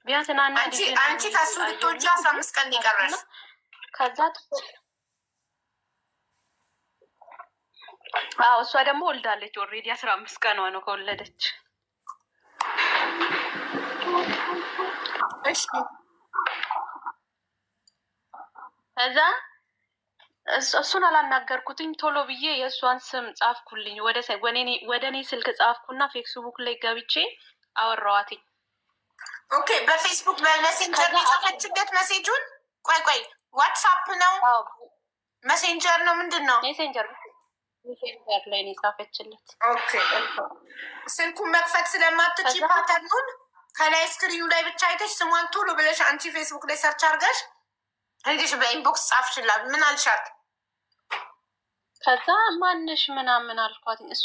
ቢያንስ ናና አንቺ ከሱ ልትወልጂ 15 ቀን የቀረሽ ከዛ አዎ እሷ ደግሞ ወልዳለች። ኦልሬዲ 15 ቀኗ ነው ከወለደች። ከዛ እሱን አላናገርኩትኝ። ቶሎ ብዬ የእሷን ስም ጻፍኩልኝ ወደ እኔ ስልክ ጻፍኩና ፌስቡክ ላይ ገብቼ አወራዋትኝ። ኦኬ በፌስቡክ በሜሴንጀር የጻፈችበት ሜሴጁን ቆይ ዋትሳፕ ነው ሜሴንጀር ነው ምንድን ነው? ሜሴንጀር ላይ ነው የጻፈችለት። ኦኬ ስልኩን መክፈት ስለማትች ፓተርኑን ከላይ ስክሪኑ ላይ ብቻ አይተሽ ስሟን ቶሎ ብለሽ አንቺ ፌስቡክ ላይ ሰርች አድርገሽ እንዲሽ በኢንቦክስ ጻፍሽላት። ምን አልሻት? ከዛ ማንሽ ምናምን አልኳት። እሷ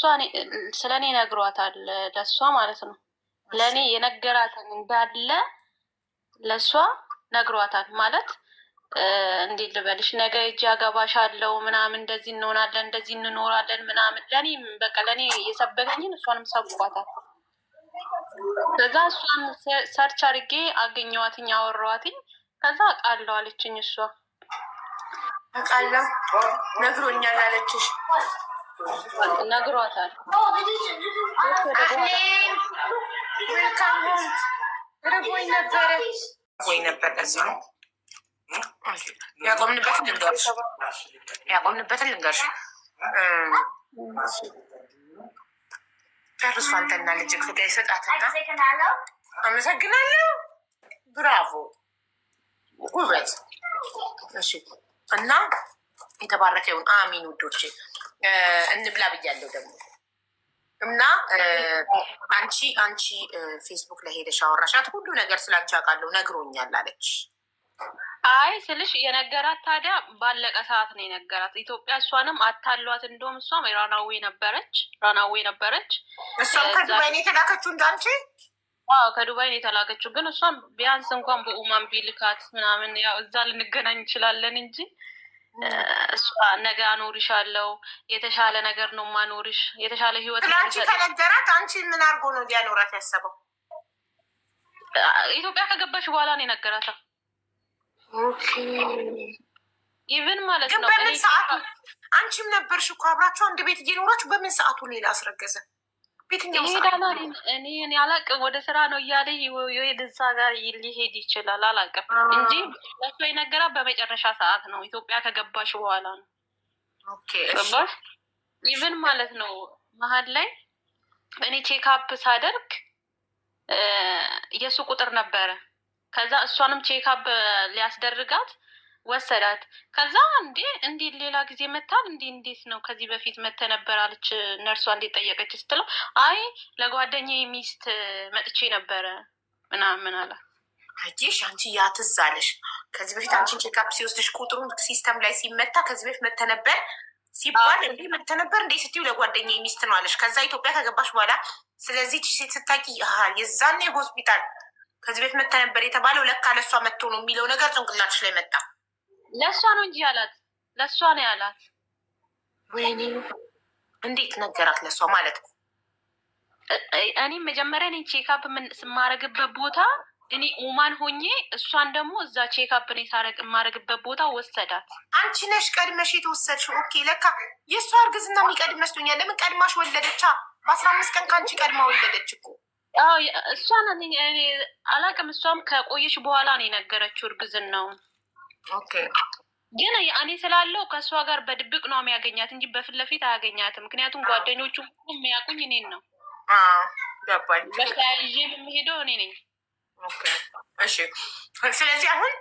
ስለ እኔ ነግሯታል ለእሷ ማለት ነው። ለእኔ የነገራትን እንዳለ ለእሷ ነግሯታል ማለት እንዴት ልበልሽ፣ ነገ እጅ አገባሻለሁ ምናምን እንደዚህ እንሆናለን እንደዚህ እንኖራለን ምናምን ለእኔ በቃ ለእኔ የሰበከኝን እሷንም ሰብኳታል። ከዛ እሷን ሰርች አድርጌ አገኘዋትኝ አወራዋትኝ። ከዛ አውቃለሁ አለችኝ። እሷ አውቃለሁ ነግሮኛል አለችሽ? ነግሯታል። ርቦኝ ነበረ ወይ ነበር ለዛ ነው ያቆምንበትን ልንገርሽ። ጨርሶ አንተና ልጅግ ፍጋ ይሰጣትና አመሰግናለሁ። ብራቮ ጉበት። እሺ እና የተባረከ ይሁን። አሚን ውዶቼ እንብላ ብያለሁ ደግሞ እና አንቺ ፌስቡክ ላይ ሄደሽ አወራሻት? ሁሉ ነገር ስላንቺ አውቃለሁ ነግሮኛል አለች። አይ ስልሽ የነገራት ታዲያ ባለቀ ሰዓት ነው የነገራት። ኢትዮጵያ እሷንም አታሏት። እንደውም እሷም ራናዌ ነበረች። እሷም ከዱባይ ነው የተላከችው እንዳንቺ? አዎ ከዱባይ ነው የተላከችው። ግን እሷም ቢያንስ እንኳን በኡማን ቢልካት ምናምን ያው እዛ ልንገናኝ እንችላለን እንጂ እሷ ነገ አኖርሻለሁ፣ የተሻለ ነገር ነው ማኖርሽ፣ የተሻለ ህይወት ነው። አንቺ ከነገራት አንቺ ምን አድርጎ ነው ሊያኖራት ያሰበው? ኢትዮጵያ ከገባሽ በኋላ ነው የነገራታ። ኢቭን ማለት ነው በምን ሰዓቱ አንቺም ነበርሽ እኮ አብራችሁ አንድ ቤት እየኖራችሁ በምን ሰዓቱ ሌላ አስረገዘ? እኔ አላቅም። ወደ ስራ ነው እያለ የሄድ እዛ ጋር ሊሄድ ይችላል አላቅም እንጂ ለሱ የነገራት በመጨረሻ ሰዓት ነው። ኢትዮጵያ ከገባሽ በኋላ ነው ገባሽ? ኢቭን ማለት ነው መሀል ላይ እኔ ቼክአፕ ሳደርግ የእሱ ቁጥር ነበረ። ከዛ እሷንም ቼክአፕ ሊያስደርጋት ወሰዳት። ከዛ እንዴ ሌላ ጊዜ መታል እንዴት ነው ከዚህ በፊት መተ ነበር አለች። ነርሷ እንዴት ጠየቀች ስትለው አይ ለጓደኛዬ ሚስት መጥቼ ነበረ ምናምን አላት። አየሽ አንቺ ያትዝ አለሽ። ከዚህ በፊት አንቺን ቼክአፕ ሲወስድሽ ቁጥሩን ሲስተም ላይ ሲመታ ከዚህ በፊት መተ ነበር ሲባል እንዴ መተ ነበር እንዴ ስትዩ ለጓደኛዬ ሚስት ነው አለሽ። ከዛ ኢትዮጵያ ከገባሽ በኋላ ስለዚህ ሴት ስታቂ የዛኔ ሆስፒታል ከዚህ ቤት መተ ነበር የተባለው ለካ ለእሷ መጥቶ ነው የሚለው ነገር ጭንቅላትሽ ላይ መጣ። ለእሷ ነው እንጂ ያላት ለእሷ ነው ያላት። ወይኔ እንዴት ነገራት ለእሷ ማለት ነው? እኔም መጀመሪያ እኔ ቼክአፕ ስማረግበት ቦታ እኔ ኡማን ሆኜ እሷን ደግሞ እዛ ቼክአፕ እኔ የማረግበት ቦታ ወሰዳት። አንቺ ነሽ ቀድመሽ የተወሰድሽው? ኦኬ ለካ የእሷ እርግዝና የሚቀድም መስሎኛል። ለምን ቀድማሽ ወለደቻ? በ15 ቀን ከአንቺ ቀድማ ወለደች እኮ። እሷን አላቅም። እሷም ከቆየሽ በኋላ ነው የነገረችው እርግዝናውን። ኦኬ ግን እኔ ስላለው ከእሷ ጋር በድብቅ ነው የሚያገኛት እንጂ በፊት ለፊት አያገኛትም። ምክንያቱም ጓደኞቹ የሚያውቁኝ እኔን ነው። ገባኝ። በተያይዤ የምሄደው እኔ ነኝ። እሺ ስለዚህ አሁን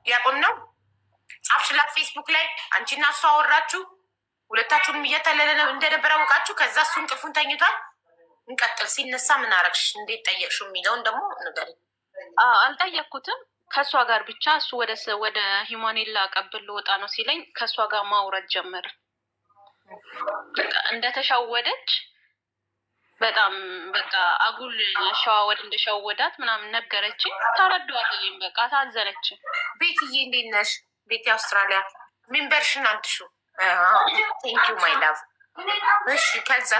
ያቆም ነው ጻፍሽላት ፌስቡክ ላይ አንቺና እሷ አወራችሁ፣ ሁለታችሁንም እየተለለ እንደነበረ አወቃችሁ። ከዛ እሱ እንቅልፉን ተኝቷል። እንቀጥል። ሲነሳ ምን አረግሽ? እንዴት ጠየቅሽው የሚለውን ደግሞ ንገሪኝ። አልጠየቅኩትም። ከእሷ ጋር ብቻ እሱ ወደ ሂማኔላ ቀብል ልወጣ ነው ሲለኝ ከእሷ ጋር ማውራት ጀመር። እንደተሻወደች በጣም በቃ አጉል አሸዋወድ እንደሻወዳት ምናምን ነገረችኝ። ተረዷትልኝ። በቃ ታዘነች። ቤትዬ እንዴት ነሽ? ቤት አውስትራሊያ ሜምበርሽን አንትሹ። ቴንኪዩ ማይ ላቭ። እሺ ከዛ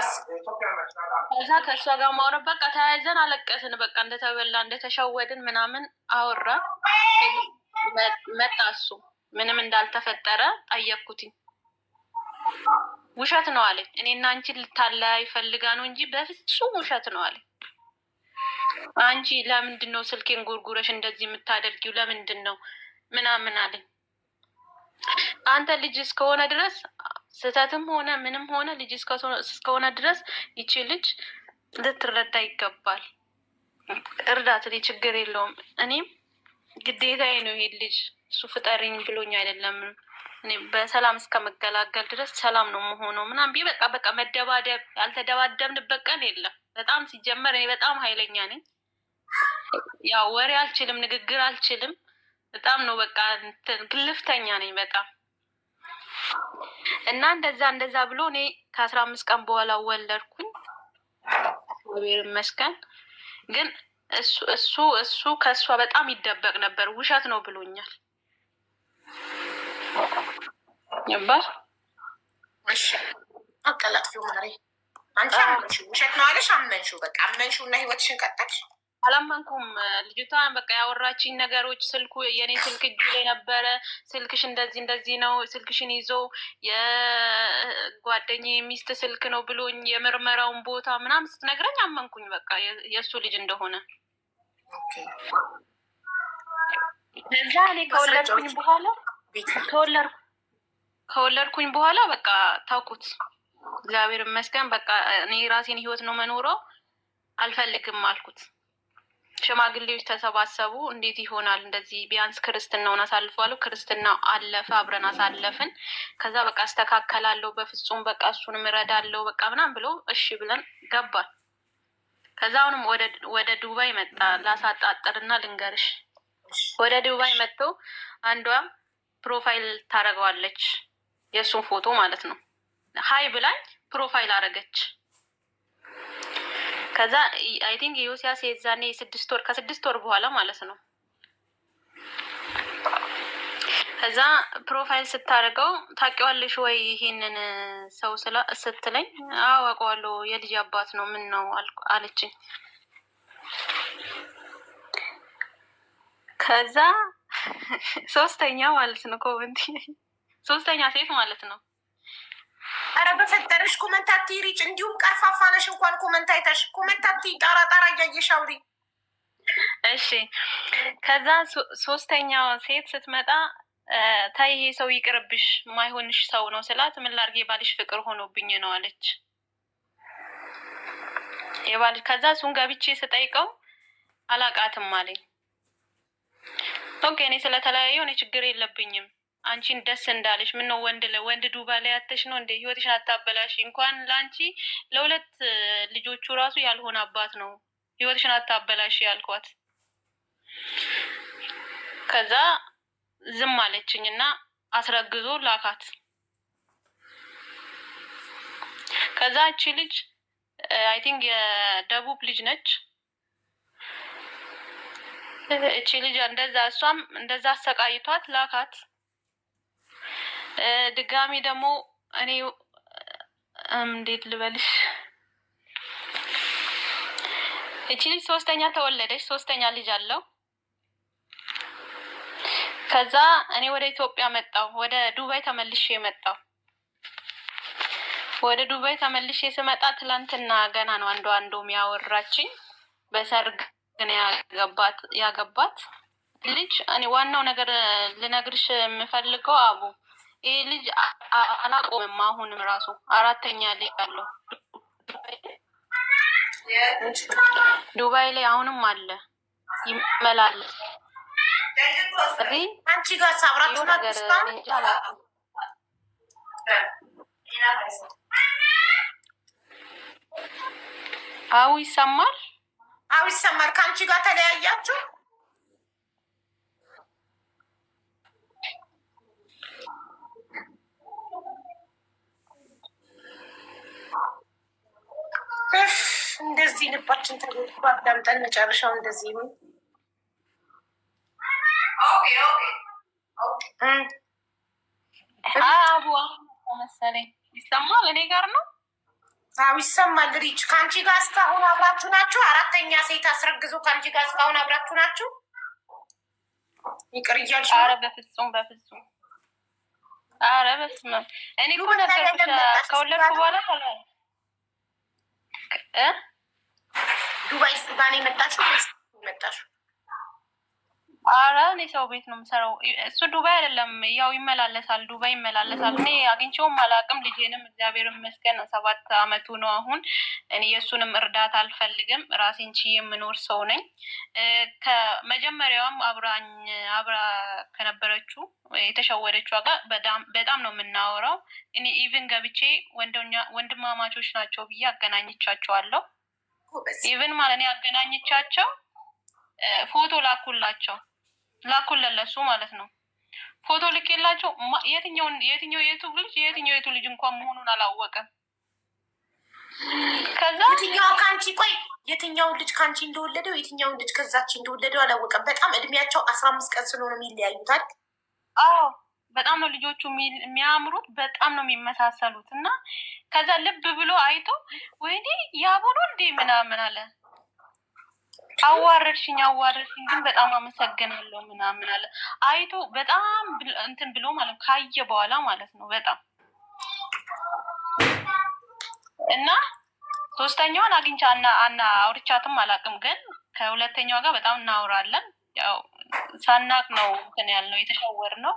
ከእሷ ጋር ማውራት በቃ ተያይዘን አለቀስን። በቃ እንደተበላ እንደተሸወድን ምናምን አወራ። መጣ እሱ ምንም እንዳልተፈጠረ ጠየቅኩትኝ። ውሸት ነው አለኝ። እኔና አንቺን ልታለያይ ፈልጋ ነው እንጂ በፍጹም ውሸት ነው አለኝ። አንቺ ለምንድን ነው ስልኬን ጉርጉረሽ እንደዚህ የምታደርጊው? ለምንድን ነው ምናምን አለኝ። አንተ ልጅ እስከሆነ ድረስ ስህተትም ሆነ ምንም ሆነ ልጅ እስከሆነ ድረስ ይቺ ልጅ ልትረዳ ይገባል። እርዳት፣ እኔ ችግር የለውም። እኔም ግዴታዬ ነው ይሄ ልጅ እሱ ፍጠሪኝ ብሎኝ አይደለም። እኔ በሰላም እስከመገላገል ድረስ ሰላም ነው መሆነው ምናምን በቃ መደባደብ ያልተደባደብንበት ቀን የለም። በጣም ሲጀመር እኔ በጣም ኃይለኛ ነኝ። ያው ወሬ አልችልም፣ ንግግር አልችልም። በጣም ነው በቃ ግልፍተኛ ነኝ በጣም እና እንደዛ ብሎ እኔ ከ15 ቀን በኋላ ወለድኩኝ። እግዚአብሔር ይመስገን። ግን እሱ ከእሷ በጣም ይደበቅ ነበር። ውሸት ነው ብሎኛል። ይባል እሺ አቀላጥፊው ማሬ አንቺ አመንሽው፣ ውሸት ነው አለሽ፣ አመንሽው። በቃ አመንሽው እና ህይወትሽን ቀጠልሽ። አላመንኩም። ልጅቷን በቃ ያወራችኝ ነገሮች ስልኩ የኔ ስልክ እጁ ላይ ነበረ። ስልክሽ እንደዚህ ነው፣ ስልክሽን ይዞ የጓደኛዬ ሚስት ስልክ ነው ብሎኝ የምርመራውን ቦታ ምናምን ስትነግረኝ አመንኩኝ። በቃ የእሱ ልጅ እንደሆነ እዛ እኔ ከወለድኩኝ በኋላ በቃ ታውቁት። እግዚአብሔር ይመስገን። በቃ እኔ ራሴን ህይወት ነው መኖረው አልፈልግም አልኩት። ሽማግሌዎች ተሰባሰቡ። እንዴት ይሆናል እንደዚህ? ቢያንስ ክርስትናውን አሳልፈዋለሁ። ክርስትናው አለፈ፣ አብረን አሳለፍን። ከዛ በቃ አስተካከላለሁ፣ በፍጹም በቃ እሱንም እረዳለሁ በቃ ምናምን ብሎ እሺ ብለን ገባን። ከዛ አሁንም ወደ ዱባይ መጣ። ላሳጣጥርና ልንገርሽ፣ ወደ ዱባይ መጥቶ አንዷ ፕሮፋይል ታደርገዋለች፣ የእሱን ፎቶ ማለት ነው። ሀይ ብላኝ ፕሮፋይል አደረገች። ከዛ አይ ቲንክ የኢሳያስ የዛኔ ከስድስት ወር በኋላ ማለት ነው። ከዛ ፕሮፋይል ስታደርገው ታውቂዋለሽ ወይ ይሄንን ሰው ስትለኝ አዎ አውቀዋለሁ፣ የልጅ አባት ነው። ምን ነው አለችኝ። ከዛ ሶስተኛ ማለት ነው ኮመንት፣ ሶስተኛ ሴት ማለት ነው። አረ በፈጠረሽ ኮመንት አትይሪጭ። እንዲሁም ቀርፋፋነሽ እንኳን ኮመንት አይተሽ ኮመንት አትይ። ጣራ እያየሽ አውሪ። እሺ ከዛ ሶስተኛው ሴት ስትመጣ ታይ ይሄ ሰው ይቅርብሽ፣ ማይሆንሽ ሰው ነው ስላት ምን ላድርግ የባልሽ ፍቅር ሆኖብኝ ነው አለች። ከዛ እሱን ገብቼ ስጠይቀው አላቃትም አለኝ። ኦኬ እኔ ስለተለያየው እኔ ችግር የለብኝም። አንቺን ደስ እንዳለሽ ምን ነው ወንድ ዱባይ ላይ ያተሽ ነው እንደ ህይወትሽን አታበላሽ። እንኳን ለአንቺ ለሁለት ልጆቹ ራሱ ያልሆነ አባት ነው። ህይወትሽን አታበላሽ ያልኳት። ከዛ ዝም አለችኝ እና አስረግዞ ላካት። ከዛ እቺ ልጅ አይ ቲንክ የደቡብ ልጅ ነች። እቺ ልጅ እንደዛ እሷም እንደዛ አሰቃይቷት ላካት። ድጋሚ ደግሞ እኔ እንዴት ልበልሽ፣ እቺ ልጅ ሶስተኛ ተወለደች። ሶስተኛ ልጅ አለው። ከዛ እኔ ወደ ኢትዮጵያ መጣሁ። ወደ ዱባይ ተመልሼ መጣሁ። ወደ ዱባይ ተመልሼ ስመጣ ትላንትና ገና ነው አንዱ የሚያወራችኝ በሰርግ ግን ያገባት ልጅ። እኔ ዋናው ነገር ልነግርሽ የምፈልገው አቡ ይሄ ልጅ አላቆምም። አሁንም ራሱ አራተኛ ልጅ አለው ዱባይ ላይ አሁንም አለ ይመላለስ። አንቺ ጋር ሳብራችሁ አው ይሰማል። አው ይሰማል። ከአንቺ ጋር ተለያያችሁ? እንደዚህ ልባችን ተጎድቶ አዳምጠን መጨረሻው እንደዚህ ይሁን። አቡ መሰለኝ ይሰማል። እኔ ጋር ነው። አዎ ይሰማል። ሪች ከአንቺ ጋር እስካሁን አብራችሁ ናችሁ? አራተኛ ሴት አስረግዞ ከአንቺ ጋር እስካሁን አብራችሁ ናችሁ? ይቅር እያልሽ? ኧረ በፍጹም በፍጹም። ኧረ በስመ አብ። እኔ እኮ ነገርኩሽ ከወለድኩ በኋላ ዱባይ ስጋኔ መጣችሁ መጣችሁ? ኧረ እኔ ሰው ቤት ነው የምሰራው። እሱ ዱባይ አይደለም፣ ያው ይመላለሳል፣ ዱባይ ይመላለሳል። እኔ አግኝቼውም አላውቅም። ልጄንም እግዚአብሔር ይመስገን 7 አመቱ ነው አሁን። እኔ የእሱንም እርዳታ አልፈልግም። ራሴን ችዬ የምኖር ሰው ነኝ። ከመጀመሪያውም አብራ ከነበረችው የተሸወደችው ጋር በጣም ነው የምናወራው። እኔ ኢቭን ገብቼ ወንድማማቾች ናቸው ብዬ አገናኝቻቸዋለሁ። ኢቭን ማለት እኔ አገናኝቻቸው ፎቶ ላኩለለሱ ማለት ነው። ፎቶ ልኬላቸው የትኛው የቱ ልጅ እንኳን መሆኑን አላወቀም። ከዛ የትኛውን ልጅ ከአንቺ እንደወለደው የትኛውን ልጅ ከዛች እንደወለደው አላወቀም። በጣም እድሜያቸው 15 ቀን ስለሆነ የሚለያዩታል። አዎ በጣም ነው ልጆቹ የሚያምሩት፣ በጣም ነው የሚመሳሰሉት። እና ከዛ ልብ ብሎ አይቶ ወይኔ ያቦኑ እንዴ ምናምን አለ። አዋረድሽኝ ግን በጣም አመሰግናለሁ ምናምን አለ። አይቶ በጣም እንትን ብሎ ማለት ካየ በኋላ ማለት ነው በጣም እና ሶስተኛዋን አግኝቻ አውርቻትም አላውቅም፣ ግን ከሁለተኛዋ ጋር በጣም እናወራለን። ያው ሳናቅ ነው እንትን ያልነው የተሸወር ነው።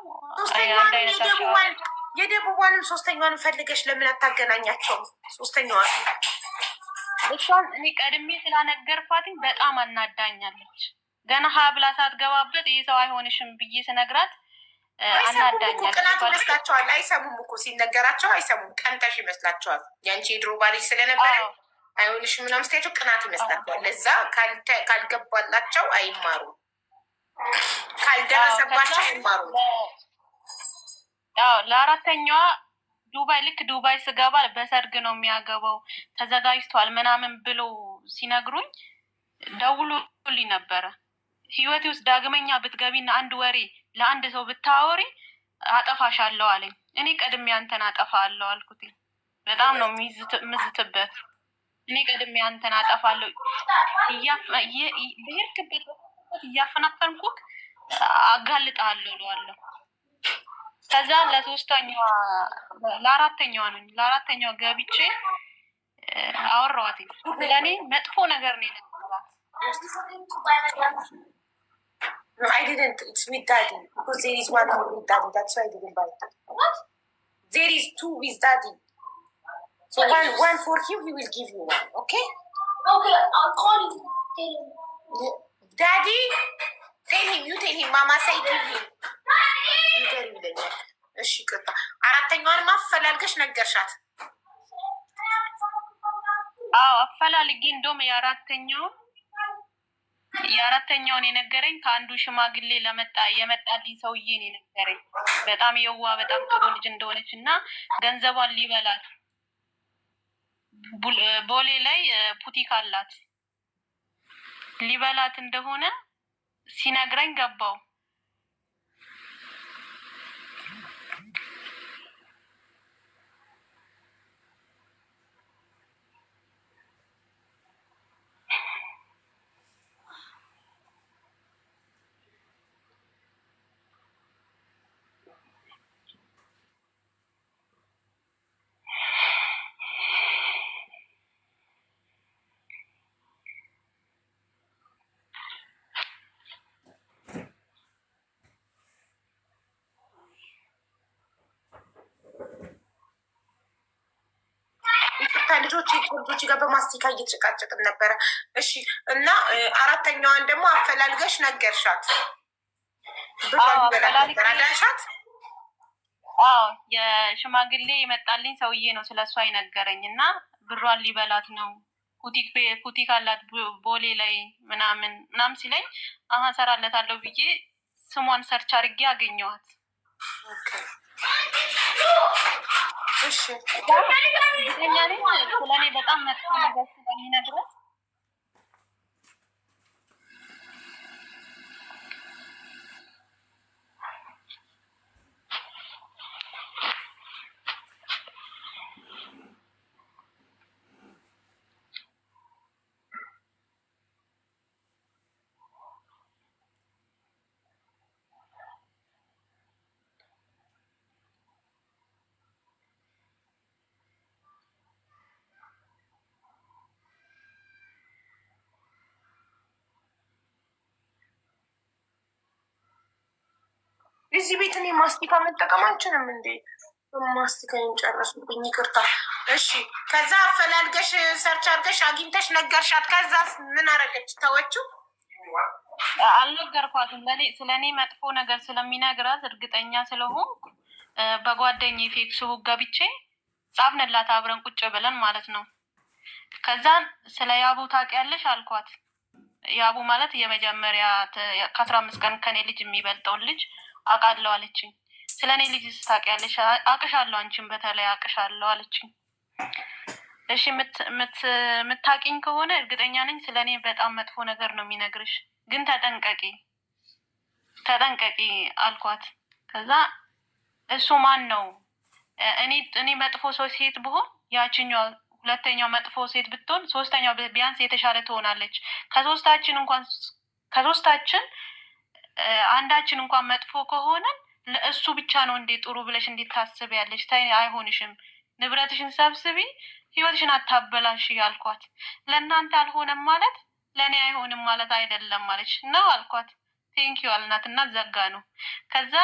የደቡቧንም ሶስተኛዋንም ፈልገሽ ለምን አታገናኛቸውም? ሶስተኛዋ እሷን እኔ ቀድሜ ስላነገርኳትኝ በጣም አናዳኛለች። ገና ሀብላ ሳትገባበት ይህ ሰው አይሆንሽም ብዬ ስነግራት አናዳኛለች። ቅናት ይመስላቸዋል። አይሰሙም እኮ ሲነገራቸው አይሰሙም። ቀንተሽ ይመስላቸዋል። ያንቺ የድሮ ባልሽ ስለነበረ አይሆንሽም ምናምን ስትያቸው ቅናት ይመስላቸዋል። ለዛ ካልገባላቸው አይማሩም፣ ካልደረሰባቸው አይማሩም። ለአራተኛዋ ልክ ዱባይ ስገባ በሰርግ ነው የሚያገባው ተዘጋጅቷል ምናምን ብሎ ሲነግሩኝ ደውሎልኝ ነበረ። ህይወቴ ውስጥ ዳግመኛ ብትገቢና አንድ ወሬ ለአንድ ሰው ብታወሪ አጠፋሻለሁ አለኝ። እኔ ቀድሜ አንተን አጠፋለሁ አልኩት። በጣም ነው ምዝትበት። እኔ ቀድሜ አንተን አጠፋለሁ በሄድክበት እያፈናፈንኩት አጋልጣለሁ እለዋለሁ። ከዛ ለአራተኛዋ ገብቼ አወራኋት። ለእኔ መጥፎ ነገር ነው የነገራት። I didn't. It's with daddy because there is one with daddy. That's why I didn't buy it. What? There is 2 with daddy. So one for him, he will give you one. Okay? Okay, I'll call you. Daddy, say ሚዩቴን ማማሳይ ጊዜ ነገር ይለኛል። እሺ ቅጣ አራተኛዋን ማፈላልገሽ ነገርሻት? አዎ አፈላልጌ እንደውም የአራተኛውን የነገረኝ ከአንዱ ሽማግሌ የመጣልኝ ሰውዬ ነው የነገረኝ። በጣም የዋ በጣም ጥሩ ልጅ እንደሆነች እና ገንዘቧን ሊበላት ቦሌ ላይ ፑቲክ አላት ሊበላት እንደሆነ ሲነግረኝ ገባው። ልጆች ጋር በማስቲካ እየተጨቃጨቅን ነበረ። እሺ እና አራተኛዋን ደግሞ አፈላልገሽ ነገርሻት? አዳንሻት? አዎ የሽማግሌ የመጣልኝ ሰውዬ ነው ስለሷ አይነገረኝ እና ብሯን ሊበላት ነው ፑቲክ አላት ቦሌ ላይ ምናምን ሲለኝ ሰራለታለሁ ብዬ ስሟን ሰርች አድርጌ አገኘዋት። ስለኔ በጣም መጥፎ ነገር ስለሚነግራት እዚህ ቤት እኔ ማስቲካ መጠቀም አንችልም እንዴ? ማስቲካ ጨረሱብኝ፣ ይቅርታ። እሺ ከዛ አፈላልገሽ ሰርች አድርገሽ አግኝተሽ ነገርሻት? ከዛ ምን አረገች? ተወችው? አልነገርኳትም። ስለ እኔ መጥፎ ነገር ስለሚነግራት እርግጠኛ ስለሆንኩ በጓደኛዬ ፌስቡክ ገብቼ ጻፍንላት አብረን ቁጭ ብለን ማለት ነው። ከዛን ስለ ያቡ ታውቂያለሽ አልኳት። ያቡ ማለት የመጀመሪያ ከ15 ቀን ከኔ ልጅ የሚበልጠውን ልጅ አውቃለሁ አለችኝ። ስለ እኔ ልጅ ታውቂያለሽ? አውቅሻለሁ፣ አንቺን በተለይ አውቅሻለሁ አለችኝ። እሺ የምታውቂኝ ከሆነ እርግጠኛ ነኝ ስለ እኔ በጣም መጥፎ ነገር ነው የሚነግርሽ፣ ግን ተጠንቀቂ አልኳት። ከዛ እሱ ማን ነው? እኔ መጥፎ ሰው ሴት ብሆን ያችኛው ሁለተኛው መጥፎ ሴት ብትሆን ሶስተኛው ቢያንስ የተሻለ ትሆናለች። ከሶስታችን አንዳችን እንኳን መጥፎ ከሆነ ለእሱ ብቻ ነው እንዴ ጥሩ ብለሽ እንዲታስብ ያለሽ? ታይ አይሆንሽም፣ ንብረትሽን ሰብስቢ፣ ህይወትሽን አታበላሽ አልኳት። ለእናንተ አልሆነም ማለት ለእኔ አይሆንም ማለት አይደለም ማለች ነው አልኳት። ቴንኪዩ አልናት እና ዘጋ ነው። ከዛ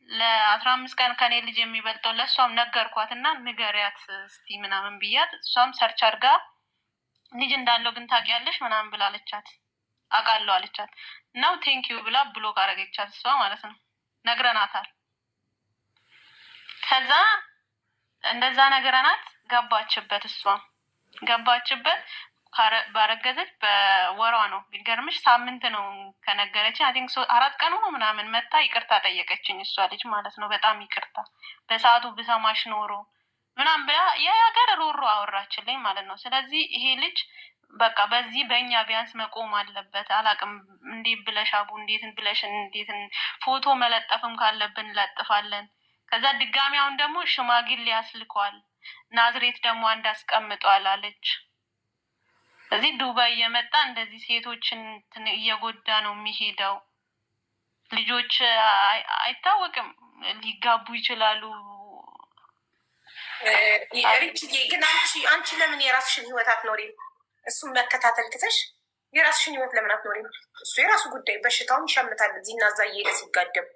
ለ15 ቀን ከኔ ልጅ የሚበልጠው ለእሷም ነገርኳት እና ንገሪያት እስቲ ምናምን ብያት፣ እሷም ሰርች አድርጋ ልጅ እንዳለው ግን ታውቂያለሽ ምናምን ብላለቻት። አውቃለሁ አለቻት ነው ቴንኪዩ ብላ ብሎክ አረገቻት እሷ ማለት ነው። ነግረናታል። ከዛ እንደዛ ነገረናት። ገባችበት፣ እሷም ገባችበት። ባረገዘች በወሯ ነው ቢገርምሽ፣ ሳምንት ነው ከነገረችኝ። አይ ቲንክ 4 ቀኑ ነው ምናምን መታ ይቅርታ ጠየቀችኝ እሷ ልጅ ማለት ነው። በጣም ይቅርታ በሰዓቱ ብሰማሽ ኖሮ ምናምን ብላ የሀገር ሮሮ አወራችልኝ ማለት ነው። ስለዚህ ይሄ ልጅ በቃ በዚህ በእኛ ቢያንስ መቆም አለበት። አላቅም እንዴት ብለሽ አቡ እንዴት ፎቶ መለጠፍም ካለብን እንለጥፋለን። ከዛ ድጋሚ አሁን ደግሞ ሽማግሌ ያስልከዋል፣ ናዝሬት ደግሞ አንድ አስቀምጧል አለች። እዚህ ዱባይ እየመጣ እንደዚህ ሴቶችን እየጎዳ ነው የሚሄደው። ልጆች አይታወቅም ሊጋቡ ይችላሉ። ግን አንቺ ለምን የራስሽን ህይወት አትኖሪም? እሱም መከታተል ትተሽ የራስሽን ህይወት ለምን አትኖሪም? እሱ የራሱ ጉዳይ፣ በሽታውን ይሸምታል እዚህ እና እዛ እየሄደ ሲጋደም።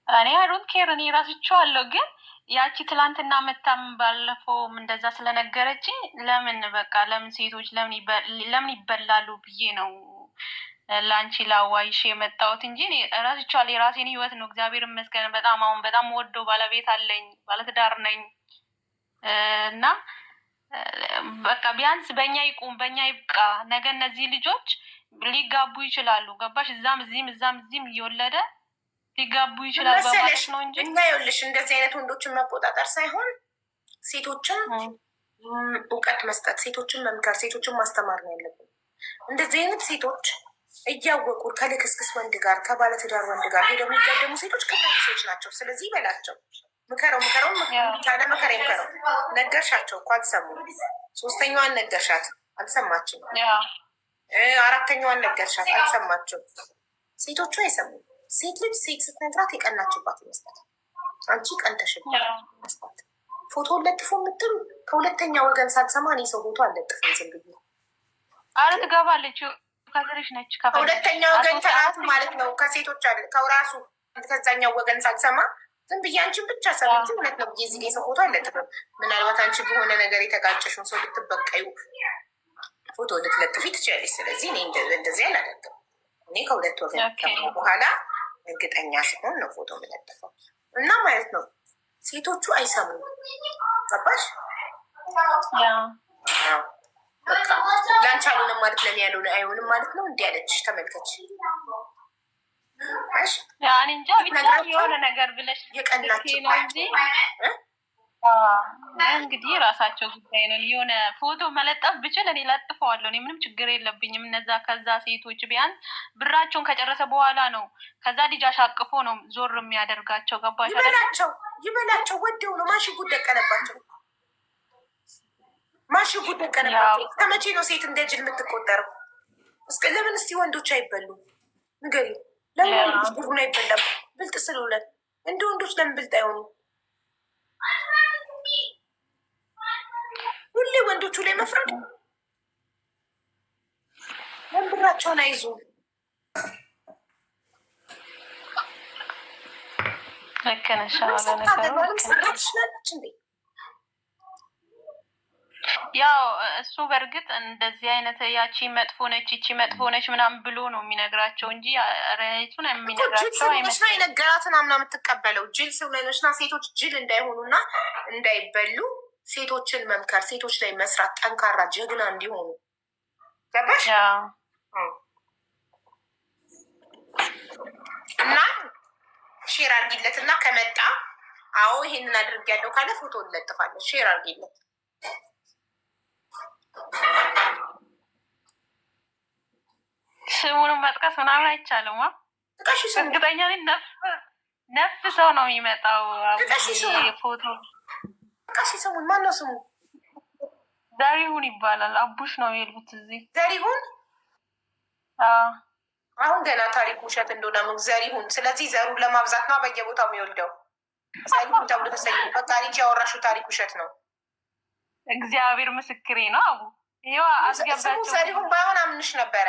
እኔ አዶንት ኬር፣ እኔ ራስቸዋለሁ። ግን ያቺ ትላንትና መታም ባለፈውም እንደዛ ስለነገረች ለምን ሴቶች ለምን ይበላሉ ብዬ ነው ለአንቺ ላዋይሽ የመጣሁት እንጂ እራስቻል የራሴን ህይወት ነው። እግዚአብሔር ይመስገን። በጣም አሁን በጣም ወደው ባለቤት አለኝ፣ ባለትዳር ነኝ እና በቃ ቢያንስ በእኛ ይቁም፣ በእኛ ይብቃ። ነገ እነዚህ ልጆች ሊጋቡ ይችላሉ። ገባሽ? እዛም እዚህም እየወለደ ሊጋቡ ይችላል በማለት ነው እንጂ እኛ ይኸውልሽ እንደዚህ አይነት ወንዶችን መቆጣጠር ሳይሆን ሴቶችን እውቀት መስጠት፣ ሴቶችን መምከር፣ ሴቶችን ማስተማር ነው ያለብን። እንደዚህ አይነት ሴቶች እያወቁ ከልክስክስ ወንድ ጋር ከባለትዳር ወንድ ጋር ሄደው የሚጋደሙ ሴቶች ከፖሊሶች ናቸው። ስለዚህ ይበላቸው፣ ምከረው ካለ መከራ ይምከረው። ነገርሻቸው እኮ አልሰሙም። ሶስተኛዋን ነገርሻት አልሰማችም። አራተኛዋን ነገርሻት አልሰማችም። ሴቶቹ አይሰሙም። ሴት ልጅ ሴት ስትነግራት የቀናችባት ይመስላል። አንቺ ቀንተሽባት መስባት ፎቶ ለጥፎ የምትሉ ከሁለተኛ ወገን ሳትሰማ እኔ ሰው ፎቶ አልለጥፍም ዝም ብዬ አረ ትገባለች ከስርሽ ነች። ከሁለተኛ ወገን ከራሱ ማለት ነው ከሴቶች አለ ከራሱ ከዛኛው ወገን ሳትሰማ ዝም ብዬ አንቺን ብቻ ሰምቼ እውነት ነው ብዬ እዚህ ሰው ፎቶ አልለጥፍም። ምናልባት አንቺ በሆነ ነገር የተጋጨሽውን ሰው ልትበቀዩ ፎቶ ልትለጥፊ ትችላለች። ስለዚህ እኔ እንደዚህ አላደርግም። እኔ ከሁለት ወገን በኋላ እርግጠኛ ሲሆን ነው ፎቶ የምለጥፈው እና ማለት ነው። ሴቶቹ አይሰሙም። ገባሽ? ላንቺ አልሆነም ማለት ለኔ ያልሆነ አይሆንም ማለት ነው። እንዲህ ያለችሽ ተመልከች። እንጃ የሆነ ነገር ብለሽ የቀናችባቸው እንግዲህ ራሳቸው ጉዳይ ነው። የሆነ ፎቶ መለጠፍ ብችል እኔ ለጥፈዋለሁ። እኔ ምንም ችግር የለብኝም። እነዛ ከዛ ሴቶች ቢያንስ ብራቸውን ከጨረሰ በኋላ ነው ከዛ ልጅ አሻቅፎ ነው ዞር የሚያደርጋቸው። ገባሽ? ይበላቸው ወደው ነው ማሽ ጉድ ደቀነባቸው። ማሽ ጉድ ደቀነባቸው። ከመቼ ነው ሴት እንደ ጅል የምትቆጠረው? ለምን እስቲ ወንዶች አይበሉ ንገሪ። ለምን ወንዶች ብሩን አይበላም? ብልጥ ስለሆነ እንደ ወንዶች ለምን ብልጥ አይሆኑ? ሁሌ ወንዶቹ ላይ መፍረድ። ወንብራቸውን አይዙ። ያው እሱ በእርግጥ እንደዚህ አይነት ያቺ መጥፎ ነች ይቺ መጥፎ ነች ምናምን ብሎ ነው የሚነግራቸው እንጂ ሬቱን የሚነግራቸው አይመስለኝም። የነገራትን አምና የምትቀበለው ጅል ስለሆነችና ሴቶች ጅል እንዳይሆኑና እንዳይበሉ ሴቶችን መምከር፣ ሴቶች ላይ መስራት፣ ጠንካራ ጀግና እንዲሆኑ ገባሽ? እና ሼር አርጊለት እና ከመጣ አዎ ይሄንን አድርጌያለሁ ካለ ፎቶ እንለጥፋለን። ሼር አርጊለት። ስሙንም መጥቀስ ምናምን አይቻልም። እርግጠኛ ነፍ ሰው ነው የሚመጣው ፎቶ ቃሽ ስሙን ማን ነው ስሙ? ዘሪሁን ይባላል። አቡሽ ነው የሉት እዚህ ዘሪሁን። አሁን ገና ታሪኩ ውሸት እንደሆነ ነው ዘሪሁን። ስለዚህ ዘሩን ለማብዛት ነው በየቦታው የሚወልደው ዘሪሁን ተብሎ ተሰይሞ። በቃ ልጅ ያወራሽው ታሪክ ውሸት ነው። እግዚአብሔር ምስክሬ ነው። አቡ ይኸው አስገባቸው። ስሙ ዘሪሁን ባይሆን አምንሽ ነበረ።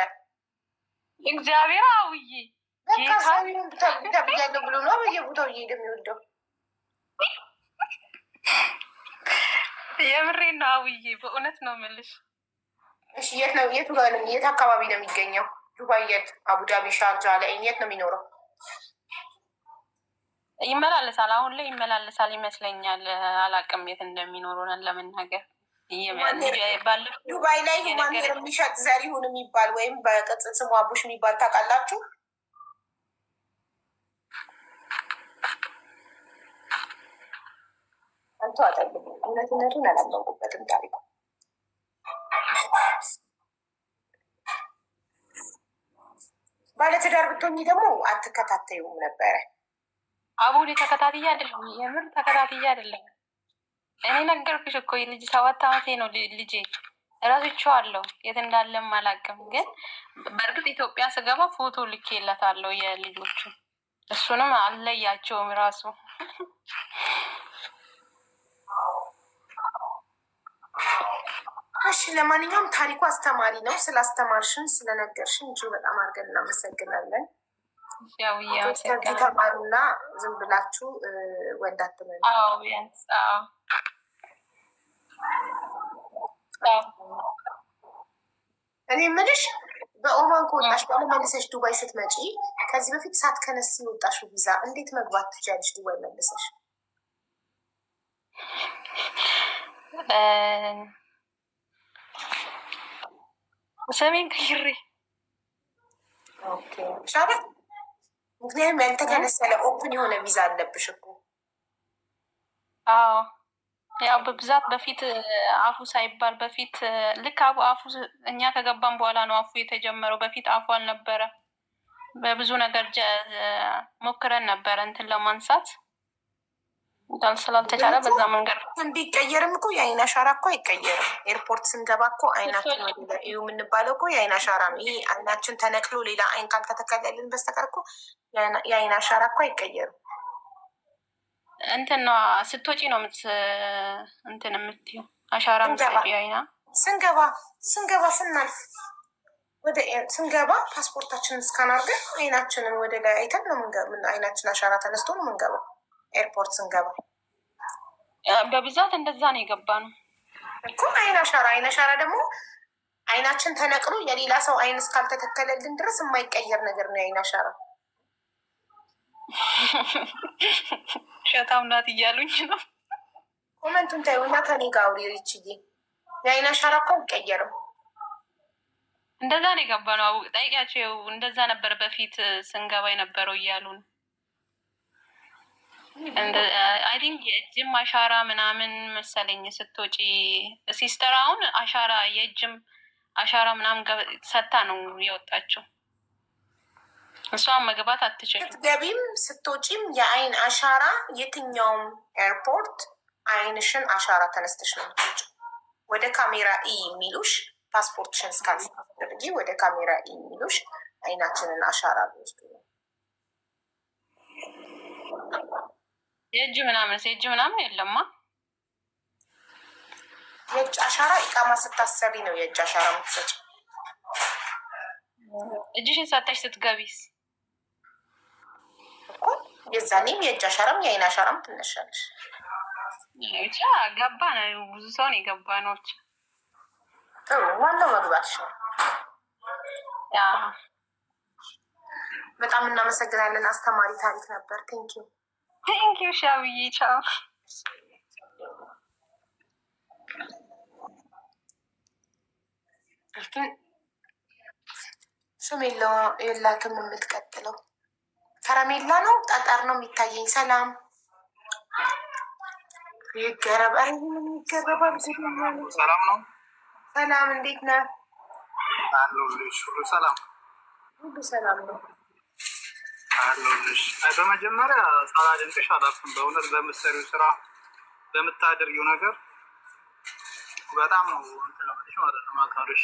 እግዚአብሔር አውዬ በቃ ዘሪሁን ተብያለሁ ብሎ ነው በየቦታው እየሄደ የሚወልደው። የምሬ ነው አውዬ፣ በእውነት ነው የምልሽ። እሺ የት ነው የት አካባቢ ነው የሚገኘው? ዱባይ የት? አቡዳቢ፣ ሻርጃ ላይ የት ነው የሚኖረው? ይመላለሳል፣ አሁን ላይ ይመላለሳል ይመስለኛል። አላቅም የት እንደሚኖሩን ለመናገር። ዱባይ ላይ ሁማን የሚሸጥ ዘሪሁን የሚባል ወይም በቅጽል ስሙ አቡሽ የሚባል ታውቃላችሁ? አንተ አጠልቁ እውነትነቱን አላመንኩበትም። ታሪኩ ባለትዳር ብትሆኚ ደግሞ አትከታተዩም ነበረ። አቡኔ ተከታትዬ አይደለም፣ የምር ተከታትዬ አይደለም። እኔ ነገርኩሽ እኮ ልጅ 7 ዓመቴ ነው ልጄ። እረስቼዋለሁ፣ የት እንዳለም አላውቅም። ግን በእርግጥ ኢትዮጵያ ስገባ ፎቶ ልኬለታለሁ የልጆቹ። እሱንም አልለያቸውም ራሱ። እሺ ለማንኛውም ታሪኩ አስተማሪ ነው። ስላስተማርሽን ስለነገርሽን እንጂ በጣም አድርገን እናመሰግናለን። ተማሩና ዝም ብላችሁ ወንድ አትመኑ። እኔ የምልሽ በኦማን ከወጣሽ በኋላ መልሰሽ ዱባይ ስትመጪ ከዚህ በፊት ሳትከነስ የወጣሽው ቪዛ እንዴት መግባት ትችያለሽ ዱባይ መልሰሽ? ሰሜን ቀይሬ ሻለ። ምክንያቱም ያልተከነሰለ ኦፕን የሆነ ቪዛ አለብሽ እኮ። አዎ ያው በብዛት በፊት አፉ ሳይባል በፊት ልክ አፉ እኛ ከገባን በኋላ ነው አፉ የተጀመረው። በፊት አፉ አልነበረ። በብዙ ነገር ሞክረን ነበረ እንትን ለማንሳት ስላልተቻለ በዛ መንገድ ቢቀየርም እኮ የአይን አሻራ እኮ አይቀየርም። ኤርፖርት ስንገባ እኮ አይናችን ወደ እዩ የምንባለው እኮ የአይን አሻራ ነው። ይሄ አይናችን ተነቅሎ ሌላ አይን ካልተተከለልን በስተቀር እኮ የአይን አሻራ እኮ አይቀየርም። እንትን ነው ስትወጪ ነው እንትን የምትይው አሻራ ምትሰጪው አይና ስንገባ ስናልፍ ወደ ስንገባ ፓስፖርታችንን እስካን አድርገን አይናችንን ወደ ላይ አይተን ነው አይናችን አሻራ ተነስቶ ነው የምንገባው። ኤርፖርት ስንገባ በብዛት እንደዛ ነው የገባ ነው እኮ አይን አሻራ ደግሞ አይናችን ተነቅሎ የሌላ ሰው አይን እስካልተተከለልን ድረስ የማይቀየር ነገር ነው የአይን አሻራ። ሸታም ናት እያሉኝ ነው። ኮመንቱን ታዩና ከኔ ጋር አውሪ ሪችዬ። የአይን አሻራ እኮ አይቀየርም። እንደዛ ነው የገባ ነው። ጠይቂያቸው እንደዛ ነበር በፊት ስንገባ የነበረው እያሉን አይ ቲንክ የእጅም አሻራ ምናምን መሰለኝ ስትወጪ ሲስተር አሁን አሻራ የእጅም አሻራ ምናምን ሰታ ነው የወጣችው። እሷን መግባት አትችልም። ስትገቢም ስትወጪም የአይን አሻራ የትኛውም ኤርፖርት አይንሽን አሻራ ተነስተሽ ነው የምትወጪው። ወደ ካሜራ ኢ የሚሉሽ ፓስፖርትሽን ስካን ስታደርጊ ወደ ካሜራ ኢ የሚሉሽ አይናችንን አሻራ ሊወስዱ ነው። የእጅ ምናምን የለማ። የእጅ አሻራ ኢቃማ ስታሰሪ ነው የእጅ አሻራ የምትሰጪው። እጅሽን ሰተሽ ስትገቢስ እኮ የዛኔም የእጅ አሻራም የአይን አሻራም ትነሻለሽ። ብቻ ገባ ነው ብዙ ሰውን የገባ ነው። ዋናው መግባትሽ ነው። በጣም እናመሰግናለን። አስተማሪ ታሪክ ነበር። ቴንኪው ሻብዬ ቻው። ስም የላትም የምትቀጥለው ከረሜላ ነው ጠጠር ነው የሚታየኝ። ሰላም ይገረባል። ሰላም ነው። ሰላም እንዴት ነህ? አለሁልሽ። ሁሉ ሰላም ነው አለሁልሽ። በመጀመሪያ ሳላደንቅሽ አላልፍም። በእውነት በምትሰሪው ስራ በምታደርጊው ነገር በጣም ነው እንትለሽ ማለት ነው ማካሮሽ።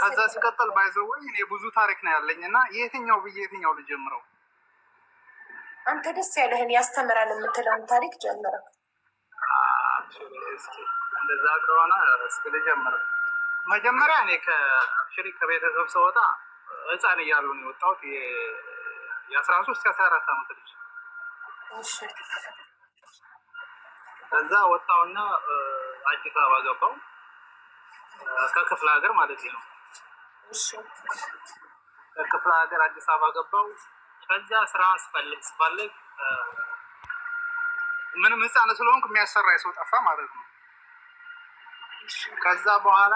ከዛ ሲቀጥል ባይዘወይ እኔ ብዙ ታሪክ ነው ያለኝ እና የትኛው ልጀምረው? አንተ ደስ ያለህን ያስተምራል የምትለውን ታሪክ ጀምረው። እንደዛ ከሆነ እስኪ ልጀምረው። መጀመሪያ እኔ ከቤተሰብ ስወጣ ህፃን እያሉ ነው የወጣሁት። የ13 የ14 ዓመት ልጅ ከዛ ወጣሁና አዲስ አበባ ገባሁ። ከክፍለ ሀገር ማለት ነው። ከክፍለ ሀገር አዲስ አበባ ገባሁ። ከዛ ስራ ስፈልግ ምንም ህፃን ስለሆንኩ የሚያሰራ የሰው ጠፋ ማለት ነው። ከዛ በኋላ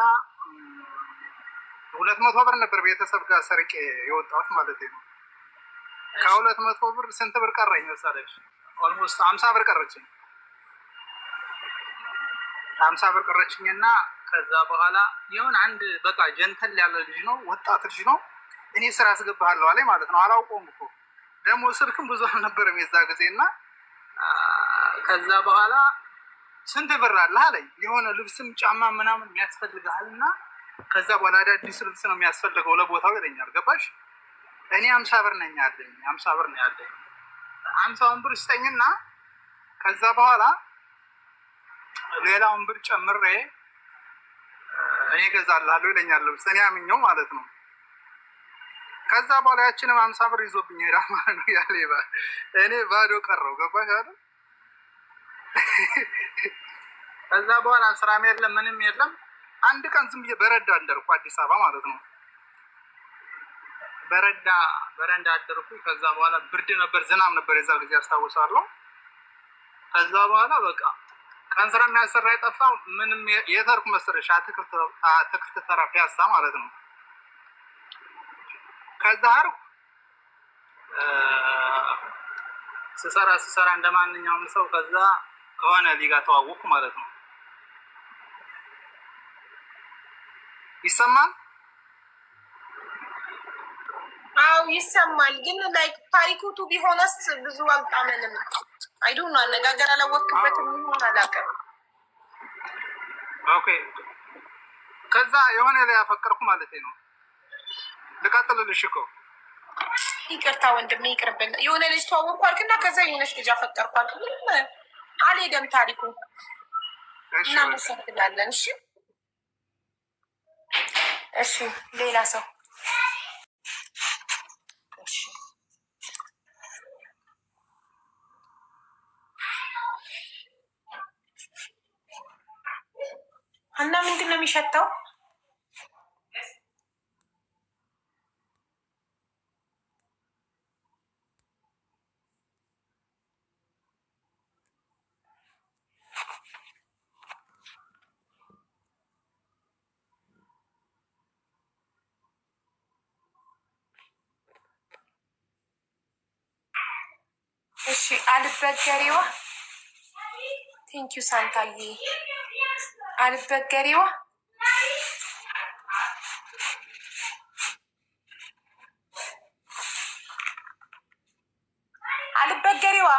200 ብር ነበር ቤተሰብ ጋር ሰርቄ የወጣሁት ማለት ነው። ከ200 ብር ስንት ብር ቀረኝ መሰለሽ? ኦልሞስት 50 ብር ቀረችኝ። 50 ብር ቀረችኝና ከዛ በኋላ የሆነ አንድ በቃ ጀንተል ያለ ልጅ ነው፣ ወጣት ልጅ ነው። እኔ ስራ አስገባለሁ አለኝ ማለት ነው። አላውቀውም እኮ ደግሞ ስልክም ብዙ አልነበረም የዛ ጊዜ እና ከዛ በኋላ ስንት ብር አለ አለኝ። የሆነ ልብስም ጫማ ምናምን የሚያስፈልግሃል እና ከዛ በኋላ አዳዲስ ልብስ ነው የሚያስፈልገው ለቦታው ይለኛል። ገባሽ? እኔ 50 ብር ነኝ ያለኝ 50 ብር ነው ያለኝ። 50ውን ብር ስጠኝና ከዛ በኋላ ሌላውን ብር ጨምሬ እኔ እገዛልሃለሁ ይለኛል ልብስ። እኔ አምኜው ማለት ነው። ከዛ በኋላ ያችንም 50 ብር ይዞብኝ ሄዳል ማለት ነው። ያለ እኔ ባዶ ቀረው። ገባሽ አይደል? ከዛ በኋላ ስራም የለም ምንም የለም። አንድ ቀን ዝም ብዬ በረዳ አደርኩ አዲስ አበባ ማለት ነው። በረንዳ አደርኩ። ከዛ በኋላ ብርድ ነበር፣ ዝናብ ነበር የዛ ጊዜ አስታውሳለሁ። ከዛ በኋላ በቃ ቀን ስራ የሚያሰራ የጠፋ ምንም የተርኩ መሰለሽ አትክልት ተራ ፒያሳ ማለት ነው። ከዛ አርኩ ስሰራ እንደ ማንኛውም ሰው ከዛ ከሆነ ሊጋ ተዋወቅኩ ማለት ነው። ይሰማል? አው ይሰማል። ግን ላይክ ታሪኩ ቱ ቢሆንስ ብዙ አልጣመንም። አይዶን አነጋገር አላወቅበትም ይሆን አላውቅም። ኦኬ ከዛ የሆነ ላይ ያፈቀርኩ ማለት ነው። ልቀጥልልሽ እኮ ይቅርታ ወንድሜ ይቅርብን። የሆነ ልጅ ተዋወቅኩ አልክና ከዛ የሆነች ልጅ አፈቀርኩ አልክ። አልሄደም ታሪኩ። እናመሰግናለን። እሺ እሺ ሌላ ሰው እሺ እና ምንድን ነው የሚሸተው? እሺ አልበገሬዋ ቴንኪዩ ሳንታዬ አልበገሬዋ አልበገሬዋ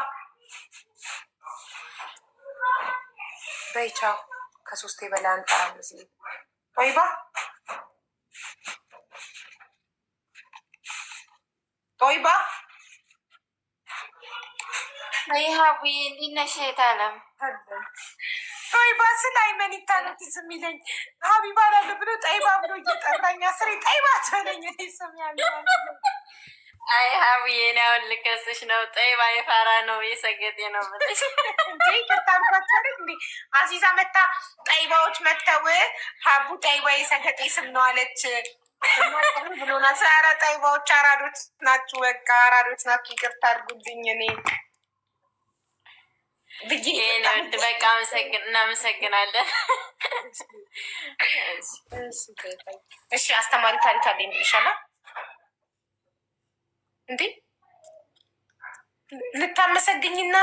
በይቻው ከሶስቴ በላይ አንጠራም። እዚህ ጦይባ ጦይባ ይሀቡ እንዲነሸት አለም ጦይባ ስል አይመኒታ ነው ትዝ የሚለኝ። ሀቢባ ላለ ብሎ ጠይባ ብሎ እየጠራኝ ስሬ ጠይባ ትበለኝ ስም ያለ አይ ሀቡዬ እኔ አሁን ልከስሽ ነው። ጠይባ የፋራ ነው የሰገጤ ነው ብለሽ እንዴ ከታርኳቸ እንዴ አዚዛ መታ ጠይባዎች መተው ሀቡ ጠይባ የሰገጤ ስም ነው አለች ብሎና ሰራ ጠይባዎች አራዶች ናችሁ፣ በቃ አራዶች ናችሁ። ይቅርታ አድርጉልኝ። እኔ ብዬ በቃ እናመሰግናለን። እሺ አስተማሪ ታሪክ አለኝ ብልሻላ እንዴ ልታመሰግኝና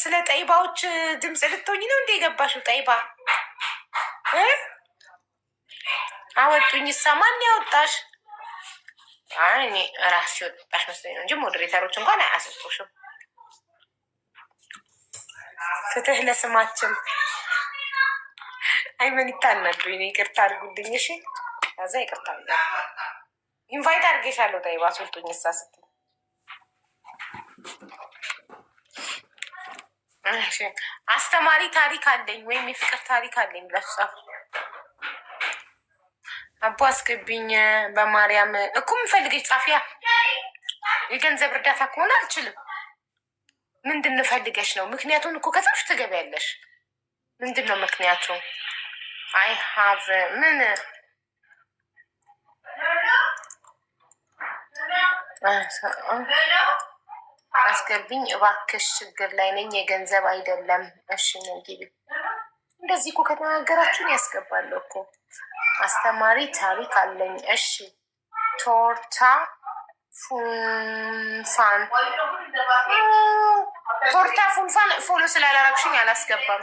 ስለ ጠይባዎች ድምፅ ልትሆኝ ነው እንዴ የገባሽው? ጠይባ አወጡኝ። ይሰማን ያወጣሽ? አይ እኔ ራስሽ ወጣሽ መስሎኝ ነው እንጂ ሞዴሬተሮች እንኳን አያስወጡሽም። ፍትህ ለስማችን። አይመን ይታናዱኝ። ይቅርታ አድርጉልኝ። እሺ ከዛ ይቅርታ ኢንቫይት አድርጌሻለሁ። ጠይባ አስወጡኝ እሳ ስትል አስተማሪ ታሪክ አለኝ ወይም የፍቅር ታሪክ አለኝ ብላችሁ ጻፉ። አቦ አስገቢኝ በማርያም እኮ የምፈልገች ጻፊያ። የገንዘብ እርዳታ ከሆነ አልችልም። ምንድን ፈልገሽ ነው? ምክንያቱን እኮ ከጻፍሽ ትገቢያለሽ። ምንድን ነው ምክንያቱ? አይ ሀቭ ምን አስገብኝ እባክሽ፣ ችግር ላይ ነኝ፣ የገንዘብ አይደለም። እሺ ነው ግቢ። እንደዚህ እኮ ከተናገራችሁን ያስገባለሁ እኮ። አስተማሪ ታሪክ አለኝ። እሺ ቶርታ ፉንፋን ቶርታ ፉንፋን ፎሎ ስላላረግሽኝ አላስገባም።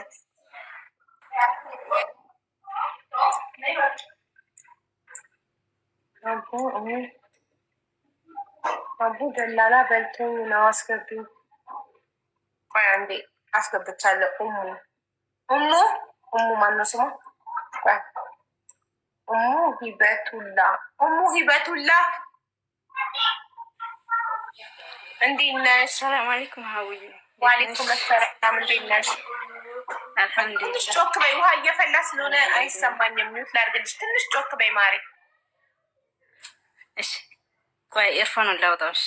አቡ ደላላ በልቶኝ ነው። አስገብኝ። ቆይ አንዴ አስገብቻለሁ። እሙ ማነው ስሟ? እሙ ሂበቱላ እንዴት ነሽ? ሰላም አለይኩም ሀውዬ። ዋሌኩም ሰላም። እንዴት ነሽ? አልሐምዱሊላህ። ትንሽ ጮክ በይ፣ ውሃ እየፈላ ስለሆነ አይሰማኝም። ሚውት ላድርግልሽ። ትንሽ ጮክ በይ ማሪ። እሺ ቆይ ኤርፎኑን ላውጣውሽ።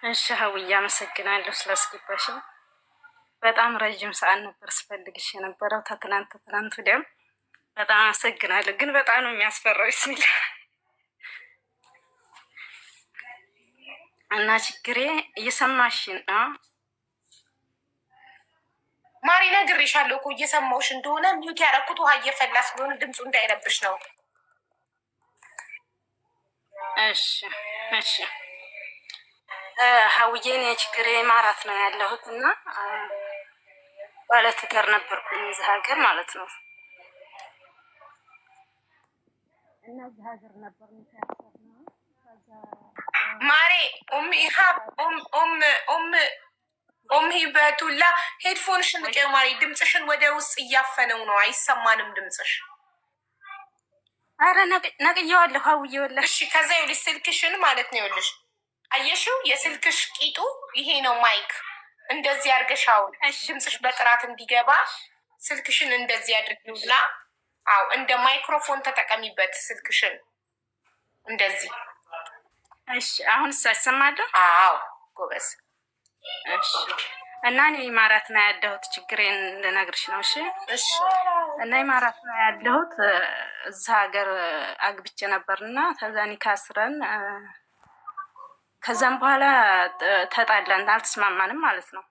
እሺ ሀውዬ አመሰግናለሁ ስላስገባሽ። በጣም ረጅም ሰዓት ነበር ስፈልግሽ የነበረው ትናንት ወዲያም። በጣም አመሰግናለሁ። ግን በጣም ነው የሚያስፈራው ስሚል እና ችግሬ እየሰማሽን ነው ማሪ? ነግሬሻለሁ እኮ እየሰማሁሽ እንደሆነ። ሚዩት ያደረኩት ውሃ እየፈላ ስለሆነ ድምፁ እንዳይረብሽ ነው። እሺ እሺ ሀውዬ እኔ ችግሬ ማራት ነው ያለሁት እና ባለትዳር ነበርኩኝ እዚህ ሀገር ማለት ነው። እና እዚህ ሀገር ነበር ማሬ ሂበቱላ ሄድፎንሽን ንቀው ማሪ። ድምፅሽን ወደ ውስጥ እያፈነው ነው፣ አይሰማንም ድምፅሽ። አረ ነቅየዋለሁ ሀውዬ ወላሂ። እሺ ከዛ ይኸውልሽ ስልክሽን ማለት ነው ይኸውልሽ፣ አየሽው የስልክሽ ቂጡ ይሄ ነው ማይክ። እንደዚህ አድርገሽ አሁን ድምፅሽ በጥራት እንዲገባ ስልክሽን እንደዚህ አድርጊውና፣ አዎ እንደ ማይክሮፎን ተጠቀሚበት ስልክሽን እንደዚህ። እሺ አሁን ሳይሰማለሁ? አዎ ጎበዝ። እሺ እና እኔ ኢማራት ነው ያለሁት። ችግሬን ልነግርሽ ነው። እሺ እሺ። እና ኢማራት ነው ያለሁት። እዛ ሀገር አግብቼ ነበርና ከዛ ኒካ አስረን ከዛም በኋላ ተጣላን፣ አልተስማማንም ማለት ነው።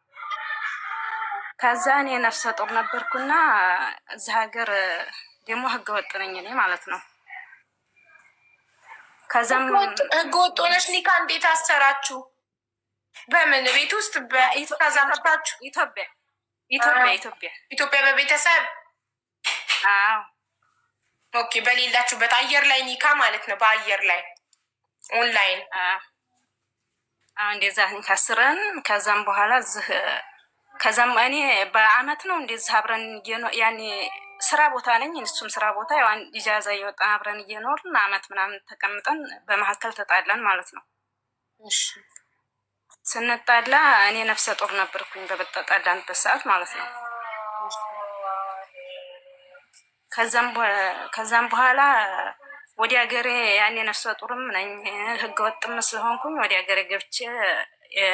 ከዛ እኔ ነፍሰ ጡር ነበርኩና እዛ ሀገር ደግሞ ህገወጥ ነኝ እኔ ማለት ነው። ከዛም ህገወጥ ሆነሽ ኒካ እንዴት አሰራችሁ? በምን ቤት ውስጥ በኢትዮጵያ ኢትዮጵያ በቤተሰብ? አዎ ኦኬ። በሌላችሁበት አየር ላይ ኒካ ማለት ነው? በአየር ላይ ኦንላይን? አዎ እንደዛ ኒካ አስረን ከዛም በኋላ ከዛም እኔ በአመት ነው እንደዚህ አብረን ያኔ ስራ ቦታ ነኝ እሱም ስራ ቦታ ያው ኢጃዛ እየወጣን አብረን እየኖርን አመት ምናምን ተቀምጠን በመካከል ተጣላን ማለት ነው። እሺ ስንጣላ እኔ ነፍሰ ጡር ነበርኩኝ በተጣላንበት ሰዓት ማለት ነው። ከዛም በኋላ ወደ ሀገሬ ያኔ ነፍሰ ጡርም ነኝ ህገወጥም ስለሆንኩኝ ወደ ሀገሬ ገብቼ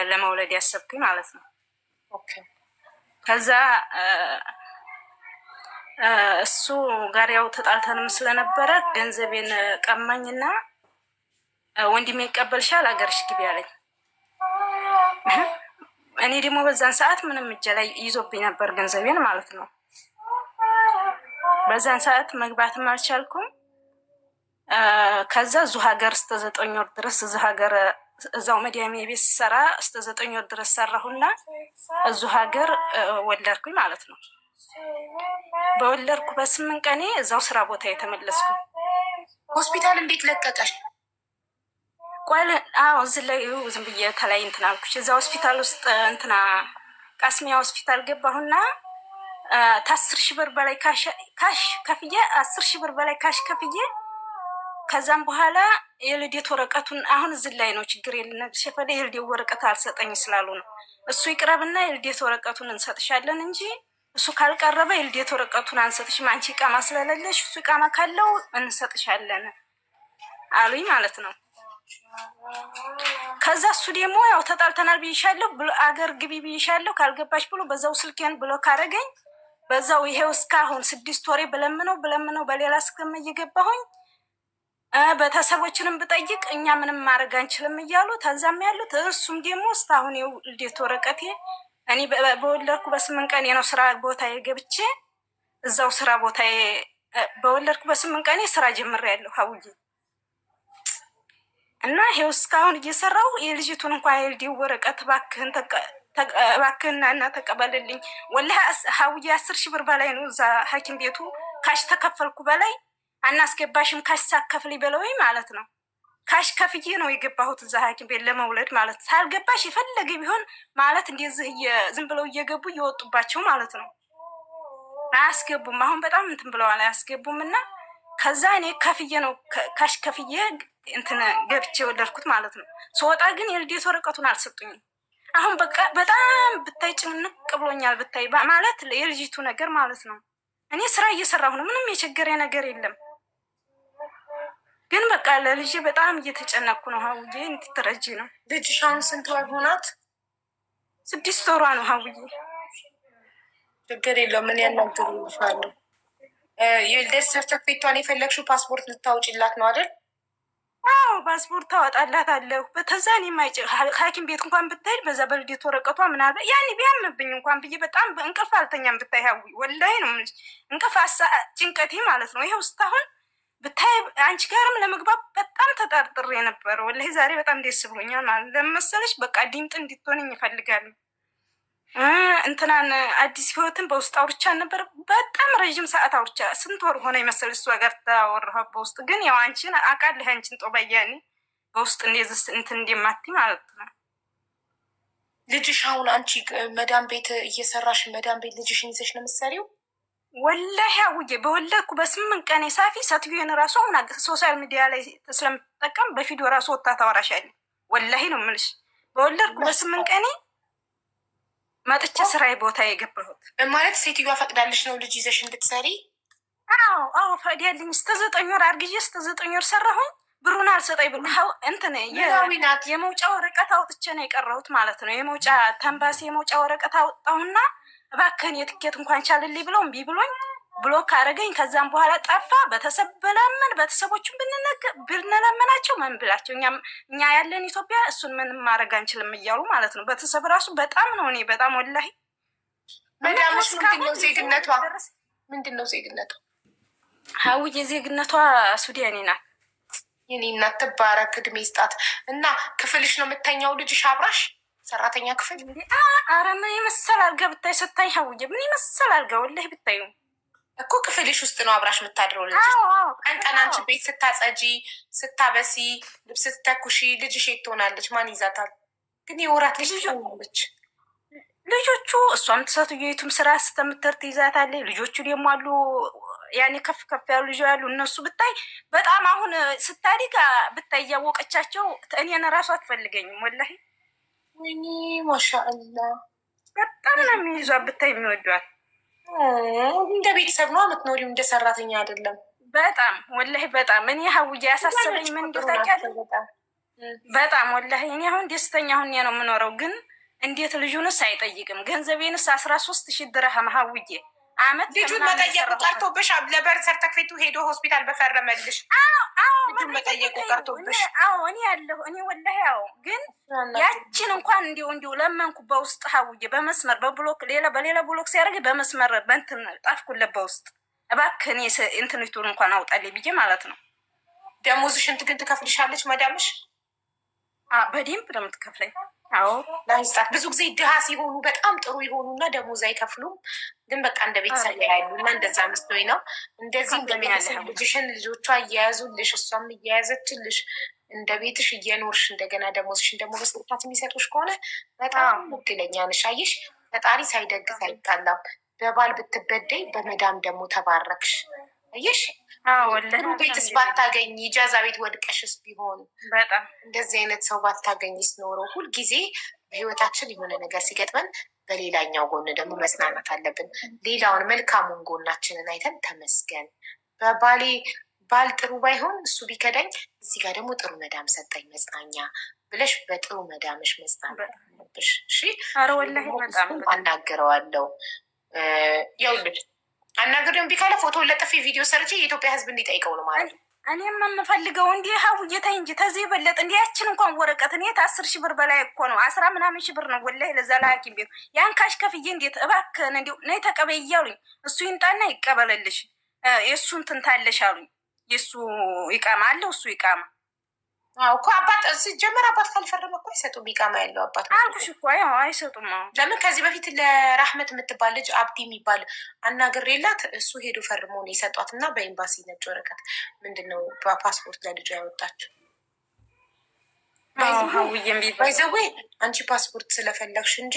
ለመውለድ ያሰብኩኝ ማለት ነው። ከዛ እሱ ጋር ያው ተጣልተንም ስለነበረ ገንዘቤን ቀማኝና ወንድሜ ይቀበልሻል አገርሽ ግቢ አለኝ። እኔ ደግሞ በዛን ሰዓት ምንም እጄ ላይ ይዞብኝ ነበር ገንዘቤን ማለት ነው። በዛን ሰዓት መግባትም አልቻልኩም። ከዛ እዚሁ ሀገር እስከ 9 ወር ድረስ እዛው መዲያሜ ቤት ሰራ እስከ 9 ወር ድረስ ሰራሁና እዚሁ ሀገር ወለድኩኝ ማለት ነው። በወለድኩ በ8 ቀኔ እዛው ስራ ቦታ የተመለስኩ። ሆስፒታል እንዴት ለቀቀሽ? ቆይ አዎ እዚህ ላይ ዝም ብዬ ተላይ እንትን አልኩሽ። እዛ ሆስፒታል ውስጥ እንትና ቃስሚያ ሆስፒታል ገባሁና 10,000 ብር በላይ ካሽ ከፍዬ 10,000 ብር በላይ ካሽ ከፍዬ ከዛም በኋላ የልዴት ወረቀቱን አሁን እዚህ ላይ ነው ችግር የልነግርሽ የፈለ የልዴት ወረቀት አልሰጠኝ ስላሉ ነው። እሱ ይቅረብና የልዴት ወረቀቱን እንሰጥሻለን እንጂ እሱ ካልቀረበ የልዴት ወረቀቱን አንሰጥሽም፣ አንቺ ቃማ ስለሌለሽ እሱ ቃማ ካለው እንሰጥሻለን አሉኝ ማለት ነው። ከዛ እሱ ደግሞ ያው ተጣልተናል ብይሻለሁ አገር ግቢ ብይሻለሁ ካልገባሽ ብሎ በዛው ስልኬን ብሎ ካረገኝ በዛው ይሄው እስካሁን 6 ወሬ ብለምነው በሌላ ስከም እየገባሁኝ ቤተሰቦችንም ብጠይቅ እኛ ምንም ማድረግ አንችልም እያሉ ተዛም ያሉት። እሱም ደግሞ እስካሁን የልዴት ወረቀቴ እኔ በወለድኩ በ8 ቀኔ ነው ስራ ቦታዬ ገብቼ እዛው ስራ ቦታዬ በወለድኩ በ8 ቀኔ ስራ ጀምሬያለሁ ሀውዬ። እና ይሄው እስካሁን እየሰራሁ የልጅቱን እንኳን የልዴት ወረቀት እባክህና እና ተቀበልልኝ። ወላሂ ሀውዬ 10,000 ብር በላይ ነው እዛ ሐኪም ቤቱ ካሽ ተከፈልኩ በላይ አናስገባሽም ካሽ ሳከፍልኝ በለውኝ ማለት ነው። ካሽ ከፍዬ ነው የገባሁት እዛ ሐኪም ቤት ለመውለድ ማለት ሳልገባሽ የፈለገ ቢሆን ማለት እንደዚህ ዝም ብለው እየገቡ እየወጡባቸው ማለት ነው። አያስገቡም። አሁን በጣም እንትን ብለዋል አያስገቡም። እና ከዛ እኔ ከፍዬ ነው ካሽ ከፍዬ እንትን ገብቼ የወለድኩት ማለት ነው። ስወጣ ግን የልዴት ወረቀቱን አልሰጡኝም። አሁን በቃ በጣም ብታይ ጭንቅ ብሎኛል። ብታይ ማለት የልጅቱ ነገር ማለት ነው። እኔ ስራ እየሰራሁ ነው፣ ምንም የቸገረ ነገር የለም። ግን በቃ ለልጄ በጣም እየተጨነኩ ነው ሀውዬ፣ እንድትረጂ ነው። ልጅሽ አሁን ስንት ወር ሆናት? 6 ወሯ ነው ሀውዬ። ችግር የለውም ምን ያናግሩልሻሉ። የልደት ሰርተፍኬቷን የፈለግሽው ፓስፖርት ልታውጭላት ነው አይደል? አዎ ፓስፖርት ታወጣላት አለሁ። በተዛን የማይጭ ሐኪም ቤት እንኳን ብትሄድ በዛ በልደት ወረቀቷ ምናልባት ያኔ ቢያምብኝ እንኳን ብዬ በጣም እንቅልፍ አልተኛም። ብታይ ሀዊ ወላሂ ነው እንቅልፍ ጭንቀቴ ማለት ነው። ይኸው እስካሁን ብታይ አንቺ ጋርም ለመግባት በጣም ተጠርጥሬ ነበር። ወላሂ ዛሬ በጣም ደስ ብሎኛል ማለት ለመሰለሽ በቃ ድምጥ እንድትሆነኝ ይፈልጋሉ። እንትናን አዲስ ህይወትን በውስጥ አውርቻ ነበር። በጣም ረዥም ሰዓት አውርቻ ስንት ወር ሆነ ይመስል እሷ ጋር ታወራሁ በውስጥ ግን ያው አንቺን አውቃለሁ አንቺን ጦበያኔ በውስጥ እንደዚህ እንትን እንደማቲ ማለት ነው። ልጅሽ አሁን አንቺ መዳም ቤት እየሰራሽ መዳም ቤት ልጅሽን ይዘሽ ነው የምትሰሪው? ወላሂ አውዬ በወለድኩ በ8 ቀን ሳፊ ሴትዮን ራሱ አሁን ሶሻል ሚዲያ ላይ ስለምትጠቀም በፊዲዮ ራሱ ወጥታ ታወራሻለች። ወላሂ ነው የምልሽ በወለድኩ በ8 ቀኔ መጥቼ ስራዬ ቦታ የገባሁት ማለት ሴትዮዋ ፈቅዳለች ነው ልጅ ይዘሽ እንድትሰሪ? አዎ ፈቅዳልኝ። እስከ 9 ወር አርግዤ እስከ 9 ወር ሰራሁኝ። ብሩን አልሰጠኝ ብሎ እንትን የመውጫ ወረቀት አውጥቼ ነው የቀረሁት ማለት ነው። የመውጫ ተንባሲ የመውጫ ወረቀት አወጣሁና እባክህን የትኬት እንኳን ቻልልኝ ብለው እምቢ ብሎኝ ብሎክ አደረገኝ። ከዛም በኋላ ጠፋ። ቤተሰቦቹን ብንለመናቸው ምን ብላቸው እኛ ያለን ኢትዮጵያ እሱን ምንም ማድረግ አንችልም እያሉ ማለት ነው። ቤተሰብ ራሱ በጣም ነው እኔ በጣም ወላሂ። መዳምሽ ምንድነው ዜግነቷ? ምንድነው ዜግነቷ? ሀውዬ ዜግነቷ ሱዳኔ ናት። የኔ እናት ትባረክ፣ እድሜ ይስጣት። እና ክፍልሽ ነው የምተኛው ልጅሽ አብራሽ? ሰራተኛ ክፍል? አረ ምን ይመሰል አልጋ ብታይ ስታይ ሀውዬ ምን ይመሰል አልጋ ወላሂ ብታዩ እኮ ክፍልሽ ውስጥ ነው አብራሽ የምታድረው ልጅ። ቀን ቀን አንቺ ቤት ስታጸጂ፣ ስታበሲ፣ ልብስ ስተኩሺ ልጅሽ የት ትሆናለች? ማን ይዛታል? ግን የወራት ልጅ ትሆናለች። ልጆቹ እሷም ትሰትየቱም ስራ ስተምትር ትይዛታለች። ልጆቹ ደግሞ አሉ ያኔ ከፍ ከፍ ያሉ ልጅ ያሉ እነሱ ብታይ በጣም አሁን ስታዲግ ብታይ እያወቀቻቸው እኔን ራሱ አትፈልገኝም ወላሂ። ወይኔ ማሻአላ በጣም ነው የሚይዟት ብታይ የሚወዷት። እንደ ቤተሰብ ነው የምትኖሪው፣ እንደ ሰራተኛ አይደለም። በጣም ወላሂ በጣም እኔ ሀውዬ ያሳሰበኝ ምን እንደታውቂያለሽ? በጣም ወላሂ እኔ አሁን ደስተኛ ሁኜ ነው የምኖረው። ግን እንዴት ልጁንስ አይጠይቅም? ገንዘቤንስ 13,000 ድርሃም ሀውዬ አመት ልጁን መጠየቁ ቀርቶብሽ ለበር ሰርተክፌቱ ሄዶ ሆስፒታል በፈረመልሽ ልጁን መጠየቁ ቀርቶብሽ። እኔ ያለሁ እኔ ወላሂ ያው ግን ያችን እንኳን እንዲሁ ለመንኩ በውስጥ ሀውዬ በመስመር በብሎክ በሌላ ብሎክ ሲያደርግ በመስመር በእንትን ጣፍኩለት በውስጥ እባክህ እኔ እንትንቱን እንኳን አውጣልኝ ብዬ ማለት ነው። ደሞዝሽን ግን ትከፍልሻለች መዳምሽ? በደንብ ነው የምትከፍለኝ። አዎ ላይስጣት ብዙ ጊዜ ድሃ ሲሆኑ በጣም ጥሩ የሆኑና ደሞዝ አይከፍሉም። ግን በቃ እንደ ቤተሰብ ያሉ እና እንደዛ መስሎኝ ነው። እንደዚህ እንደ ቤተሰብ ልጅሽን ልጆቿ እየያዙልሽ እሷም እየያዘችልሽ እንደ ቤትሽ እየኖርሽ እንደገና ደሞዝሽን ደግሞ በስልጣት የሚሰጡሽ ከሆነ በጣም እድለኛ ነሽ። አየሽ ፈጣሪ ሳይደግፍ አይጣላም። በባል ብትበደይ በመዳም ደግሞ ተባረክሽ። አየሽ ቤትስ ባታገኝ ኢጃዛ ቤት ወድቀሽስ ቢሆን በጣም እንደዚህ አይነት ሰው ባታገኝስ ኖሮ። ሁልጊዜ በህይወታችን የሆነ ነገር ሲገጥመን በሌላኛው ጎን ደግሞ መጽናናት አለብን። ሌላውን መልካሙን ጎናችንን አይተን ተመስገን። በባሌ ባል ጥሩ ባይሆን እሱ ቢከዳኝ እዚህ ጋር ደግሞ ጥሩ መዳም ሰጠኝ መጽናኛ ብለሽ በጥሩ መዳምሽ መጽናናት አለብሽ። እሺ አናግረዋለሁ ያውልሽ አናገር እምቢ ካለ ፎቶ ለጥፌ ቪዲዮ ሰርቼ የኢትዮጵያ ህዝብ እንዲጠይቀው ነው ማለት ነው። እኔም የምፈልገው እንዲህ ሀውዬ እንጂ ተዚህ የበለጠ እንዲህ ያችን እንኳን ወረቀት እኔ 10,000 ብር በላይ እኮ ነው 10 ምናምን ሺህ ብር ነው ወላሂ ለዛ ለሐኪም ቤቱ ያን ካሽ ከፍዬ እንዴት እባክህን እንዲሁ ነይ ተቀበይ እያሉኝ እሱ ይምጣና ይቀበልልሽ የእሱን ትንታለሽ አሉኝ። የእሱ ይቃማ አለው እሱ ይቃማ እኮ አባት ሲጀመር አባት ካልፈረመ እኮ አይሰጡም። ይቃማ ያለው አባት አልኩሽ እኮ አይሰጡም። ለምን ከዚህ በፊት ለራህመት የምትባል ልጅ አብዲ የሚባል አናግሬላት እሱ ሄዶ ፈርሞ ነው የሰጧት እና በኤምባሲ ነጭ ወረቀት ምንድነው በፓስፖርት ለልጇ ያወጣችው። ባይዘዌ አንቺ ፓስፖርት ስለፈለግሽ እንጂ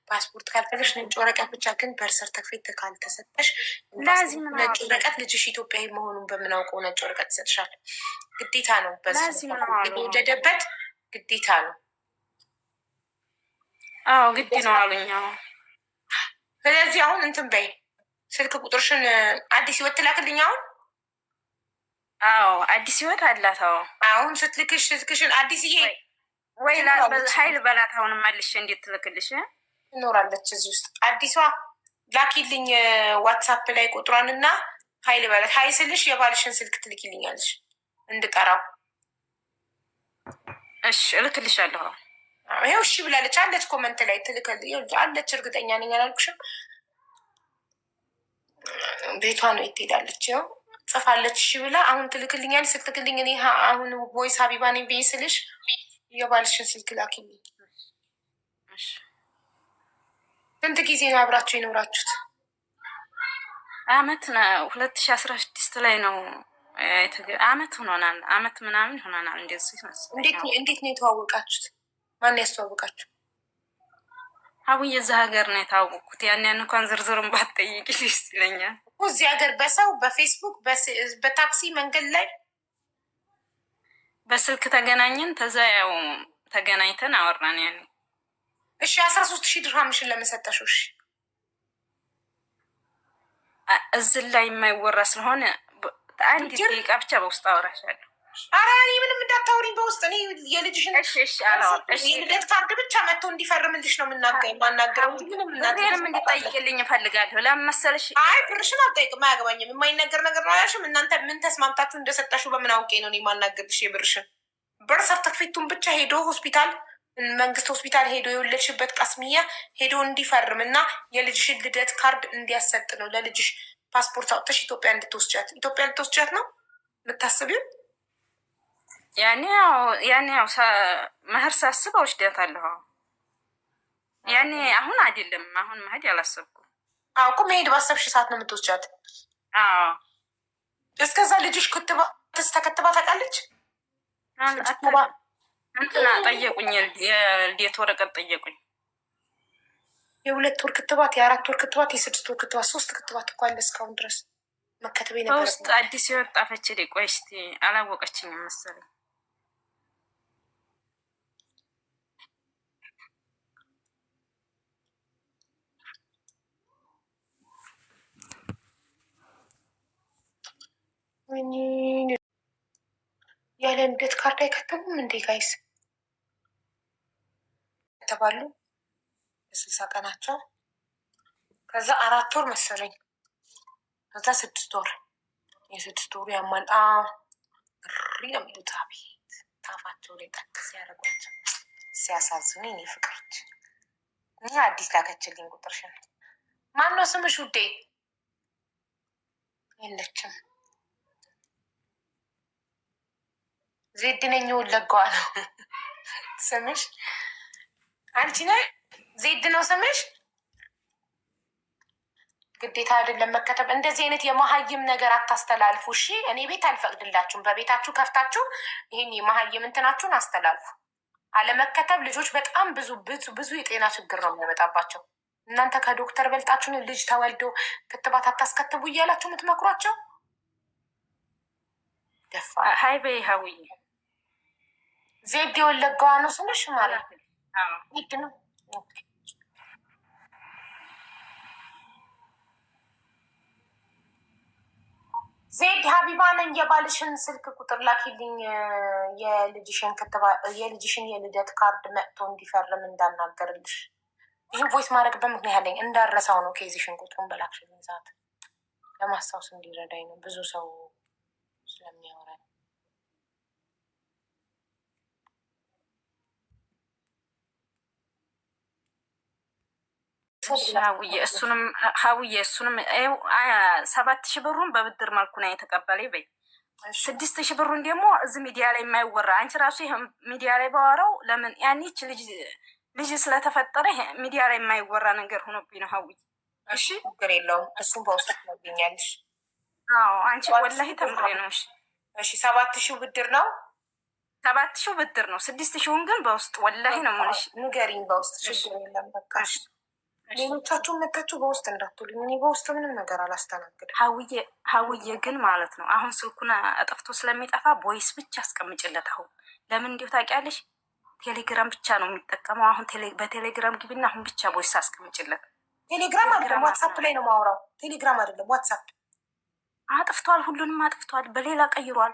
ፓስፖርት ካልፈለግሽ ነጭ ወረቀት ብቻ ግን በሰርተፊኬት ካልተሰጠሽ ነጭ ወረቀት ልጅሽ ኢትዮጵያዊ መሆኑን በምናውቀው ነጭ ወረቀት ይሰጥሻል። ግዴታ ነው። የተወደደበት ግዴታ ነው። አዎ ግድ ነው አሉኝ። ስለዚህ አሁን እንትን በይ ስልክ ቁጥርሽን አዲስ ህይወት ትላክልኝ። አዎ አዲስ ህይወት አላት። አሁን ስትልክሽ ስልክሽን አዲስዬ ወይ ሀይል በላት። አሁን መልሽ እንዴት ትልክልሽ ትኖራለች እዚህ ውስጥ አዲሷ ላኪልኝ ዋትሳፕ ላይ ቁጥሯን እና ሀይል በላት። ሀይ ስልሽ የባልሽን ስልክ ትልኪልኛለሽ እንድጠራው። እሺ እልክልሻለሁ። ይኸው እሺ ብላለች አለች ኮመንት ላይ አለች። እርግጠኛ ነኝ አላልኩሽም? ቤቷ ነው የት ሄዳለች? ይኸው ጽፋለች እሺ ብላ አሁን ትልክልኛለች። ስትልክልኝ እኔ አሁን ቮይስ ሀቢባ ነኝ ብዬ ስልሽ የባልሽን ስልክ ላኪልኝ። ስንት ጊዜ ነው አብራችሁ የኖራችሁት? አመት ነው 2016 ላይ ነው አመት ሆኖናል። አመት ምናምን ሆኖናል። እንደዚህ እንዴት ነው የተዋወቃችሁት? ማን ያስተዋወቃችሁ? አሁን የዛ ሀገር ነው የታወቅኩት። ያን እንኳን ዝርዝሩን ባትጠይቂ ደስ ይለኛል። እዚህ ሀገር በሰው በፌስቡክ በታክሲ መንገድ ላይ በስልክ ተገናኘን። ተዛ ያው ተገናኝተን አወራን። ያኔ እሺ 13,000 ድርሃምሽን ለምን ሰጠሽው? እሺ እዚህ ላይ የማይወራ ስለሆነ አንድ ደቂቃ ብቻ በውስጥ አወራሻለሁ። ኧረ እኔ ምንም እንዳታወሪኝ በውስጥ። እኔ የልጅሽን የልደት ካርድ ብቻ መጥቶ እንዲፈርምልሽ ነው ማናገረው። ምንም እንዲጠይቅልኝ እፈልጋለሁ። ለምን መሰለሽ? አይ ብርሽን አልጠይቅም፣ አያገባኝም። የማይነገር ነገር ነው አላልሽም? እናንተ ምን ተስማምታችሁ እንደሰጠሽው በምን አውቄ ነው እኔ ማናገርልሽ? የብርሽን ብር ሰርተፍኬቱን ብቻ ሄዶ ሆስፒታል፣ መንግስት ሆስፒታል ሄዶ የወለድሽበት ቀስሚያ ሄዶ እንዲፈርም እና የልጅሽን ልደት ካርድ እንዲያሰጥ ነው። ለልጅሽ ፓስፖርት አውጥተሽ ኢትዮጵያ እንድትወስጃት ነው የምታስቢው? ያኔ ያው መህር ሳስብ ወስዳታለሁ። ያኔ አሁን አይደለም፣ አሁን መሄድ ያላሰብኩም። እኮ መሄድ ባሰብሽ ሰዓት ነው የምትወስጃት። እስከዛ ልጅሽ ተከትባ ታውቃለች? እንትና ጠየቁኝ፣ የልዴት ወረቀት ጠየቁኝ። የ2 ወር ክትባት፣ የ4 ወር ክትባት፣ የ6 ወር ክትባት፣ 3 ክትባት እኮ አለ እስካሁን ድረስ መከተቤ ነበር። በውስጥ አዲስ ህይወት ጣፈች። ቆይ እስኪ አላወቀችኝም መሰለኝ። ያለ ልደት ካርድ አይከተሙም እንዴ ጋይስ? ከተባሉ የ60 ቀናቸው ከዛ 4 ወር መሰለኝ፣ ከዛ 6 ወር። የ6 ወሩ ያማል ሪ ነው የሚሉት። አቤት ታፋቸው ላይ ጠቅ ሲያደርጓቸው ሲያሳዝኑ። እኔ ፍቅሮች ይህ አዲስ ላከችልኝ ቁጥርሽን። ማን ነው ስምሽ ውዴ? የለችም። ዜድ ነኝ ወለጋዋ ነው ስምሽ። አንቺ ነሽ? ዜድ ነው ስምሽ? ግዴታ አይደለም መከተብ። እንደዚህ አይነት የመሀይም ነገር አታስተላልፉ እሺ። እኔ ቤት አልፈቅድላችሁም። በቤታችሁ ከፍታችሁ ይህን የመሀይም እንትናችሁን አስተላልፉ። አለመከተብ ልጆች በጣም ብዙ የጤና ችግር ነው የሚያመጣባቸው። እናንተ ከዶክተር በልጣችሁን ልጅ ተወልዶ ክትባት አታስከትቡ እያላችሁ የምትመክሯቸው። ደፋ ሀይ በይ ሀውዬ። ዜድ የወለጋዋ ነው ስምሽ ማለት ዜድ ነው። ዜድ ሀቢባ ነኝ። የባልሽን ስልክ ቁጥር ላኪልኝ። የልጅሽን የልደት ካርድ መጥቶ እንዲፈርም እንዳናገርልሽ። ይህን ቮይስ ማድረግበት ምክንያት አለኝ፣ እንዳረሳው ነው። ኬዚሽን ቁጥሩን በላክሽልኝ ሰዓት ለማስታወስ እንዲረዳኝ ነው። ብዙ ሰው ስለሚያወራ ሀውዬ እሱንም 7,000 ብሩን በብድር መልኩ ነው የተቀበለኝ በይ። 6,000 ብሩን ደግሞ እዚህ ሚዲያ ላይ የማይወራ አንቺ ራሱ ይህ ሚዲያ ላይ ባወራው ለምን ያኔች ልጅ ስለተፈጠረ ሚዲያ ላይ የማይወራ ነገር ሆኖብኝ ነው ሀውዬ። እሺ ችግር የለውም። እሱም በውስጥ ትነግሪኛለሽ። አንቺ ወላሂ ተምሬ ነው። እሺ 7,000 ብድር ነው። 7,000 ብድር ነው። 6,000ውን ግን በውስጥ ወላሂ ነው የምልሽ። ንገሪኝ በውስጥ ችግር የለም በቃ። ሌሎቻችሁን መታችሁ በውስጥ እንዳትሉኝ። እኔ በውስጥ ምንም ነገር አላስተናግድም። ሀውዬ ግን ማለት ነው አሁን ስልኩን አጠፍቶ ስለሚጠፋ ቦይስ ብቻ አስቀምጭለት። አሁን ለምን እንዲሁ ታውቂያለሽ? ቴሌግራም ብቻ ነው የሚጠቀመው። አሁን በቴሌግራም ግቢና አሁን ብቻ ቦይስ አስቀምጭለት። ቴሌግራም አይደለም ዋትሳፕ ላይ ነው ማውራው። ቴሌግራም አይደለም ዋትሳፕ። አጥፍቷል፣ ሁሉንም አጥፍቷል፣ በሌላ ቀይሯል።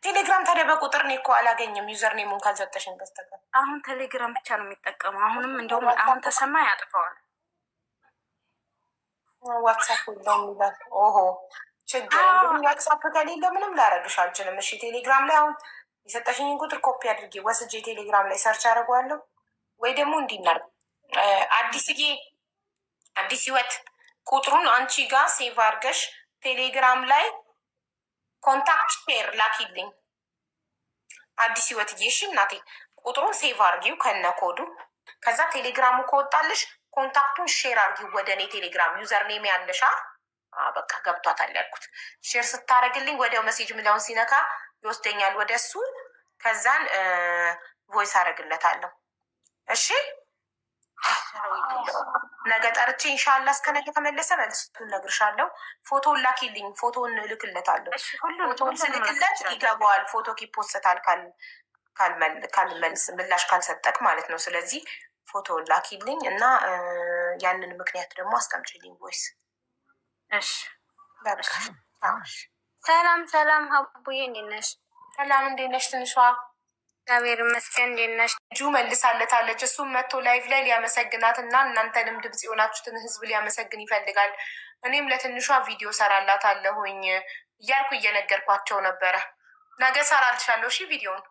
ቴሌግራም ታዲያ በቁጥር እኔ እኮ አላገኝም ዩዘር ኔሙን ካልሰጠሽን በስተቀር። አሁን ቴሌግራም ብቻ ነው የሚጠቀመው። አሁንም እንደውም አሁን ተሰማ ያጥፈዋል። ዋትሳፕ የለውም ይላል። ኦሆ ችግር እንግዲህ ዋትሳፕ ከሌለ ምንም ላረግሽ አልችልም። እሺ ቴሌግራም ላይ አሁን የሰጠሽኝን ቁጥር ኮፒ አድርጌ ወስጄ ቴሌግራም ላይ ሰርች አደርገዋለሁ። ወይ ደግሞ እንዲናርግ አዲስ ህይወት ቁጥሩን አንቺ ጋር ሴቭ አድርገሽ ቴሌግራም ላይ ኮንታክት ሼር ላኪልኝ። አዲስ ህይወት እየሽ እናቴ ቁጥሩን ሴቭ አርጊው ከነ ኮዱ። ከዛ ቴሌግራሙ ከወጣልሽ ኮንታክቱን ሼር አርጊው ወደ እኔ ቴሌግራም ዩዘር ኔም ያለሻ በቃ ገብቷታል ያልኩት። ሼር ስታደርግልኝ ወዲያው መሴጅ ምለውን ሲነካ ይወስደኛል ወደ እሱ። ከዛን ቮይስ አደርግለታለሁ። እሺ ነገ ጠርቼ ኢንሻላ እስከ ነገ ከመለሰ መልሱን እነግርሻለሁ። ፎቶን ላኪልኝ፣ ፎቶን እልክለታለሁ። ፎቶን ስልክለት ይገባዋል። ፎቶ ይፖስታል ካልመልስ ምላሽ ካልሰጠቅ ማለት ነው። ስለዚህ ፎቶን ላኪልኝ እና ያንን ምክንያት ደግሞ አስቀምጪልኝ ቮይስ። እሺ ሰላም ሰላም፣ ሀቡዬ እንዴት ነሽ? ሰላም እንዴት ነሽ? ትንሿ እግዚአብሔር ይመስገን። እንዴት ነሽ? ልጁ መልሳለታለች። እሱም መጥቶ ላይቭ ላይ ሊያመሰግናት እና እናንተንም ድምፅ የሆናችሁትን ህዝብ ሊያመሰግን ይፈልጋል። እኔም ለትንሿ ቪዲዮ ሰራላታለሁኝ እያልኩ እየነገርኳቸው ነበረ። ነገ ሰራልሻለሁ። እሺ ቪዲዮን።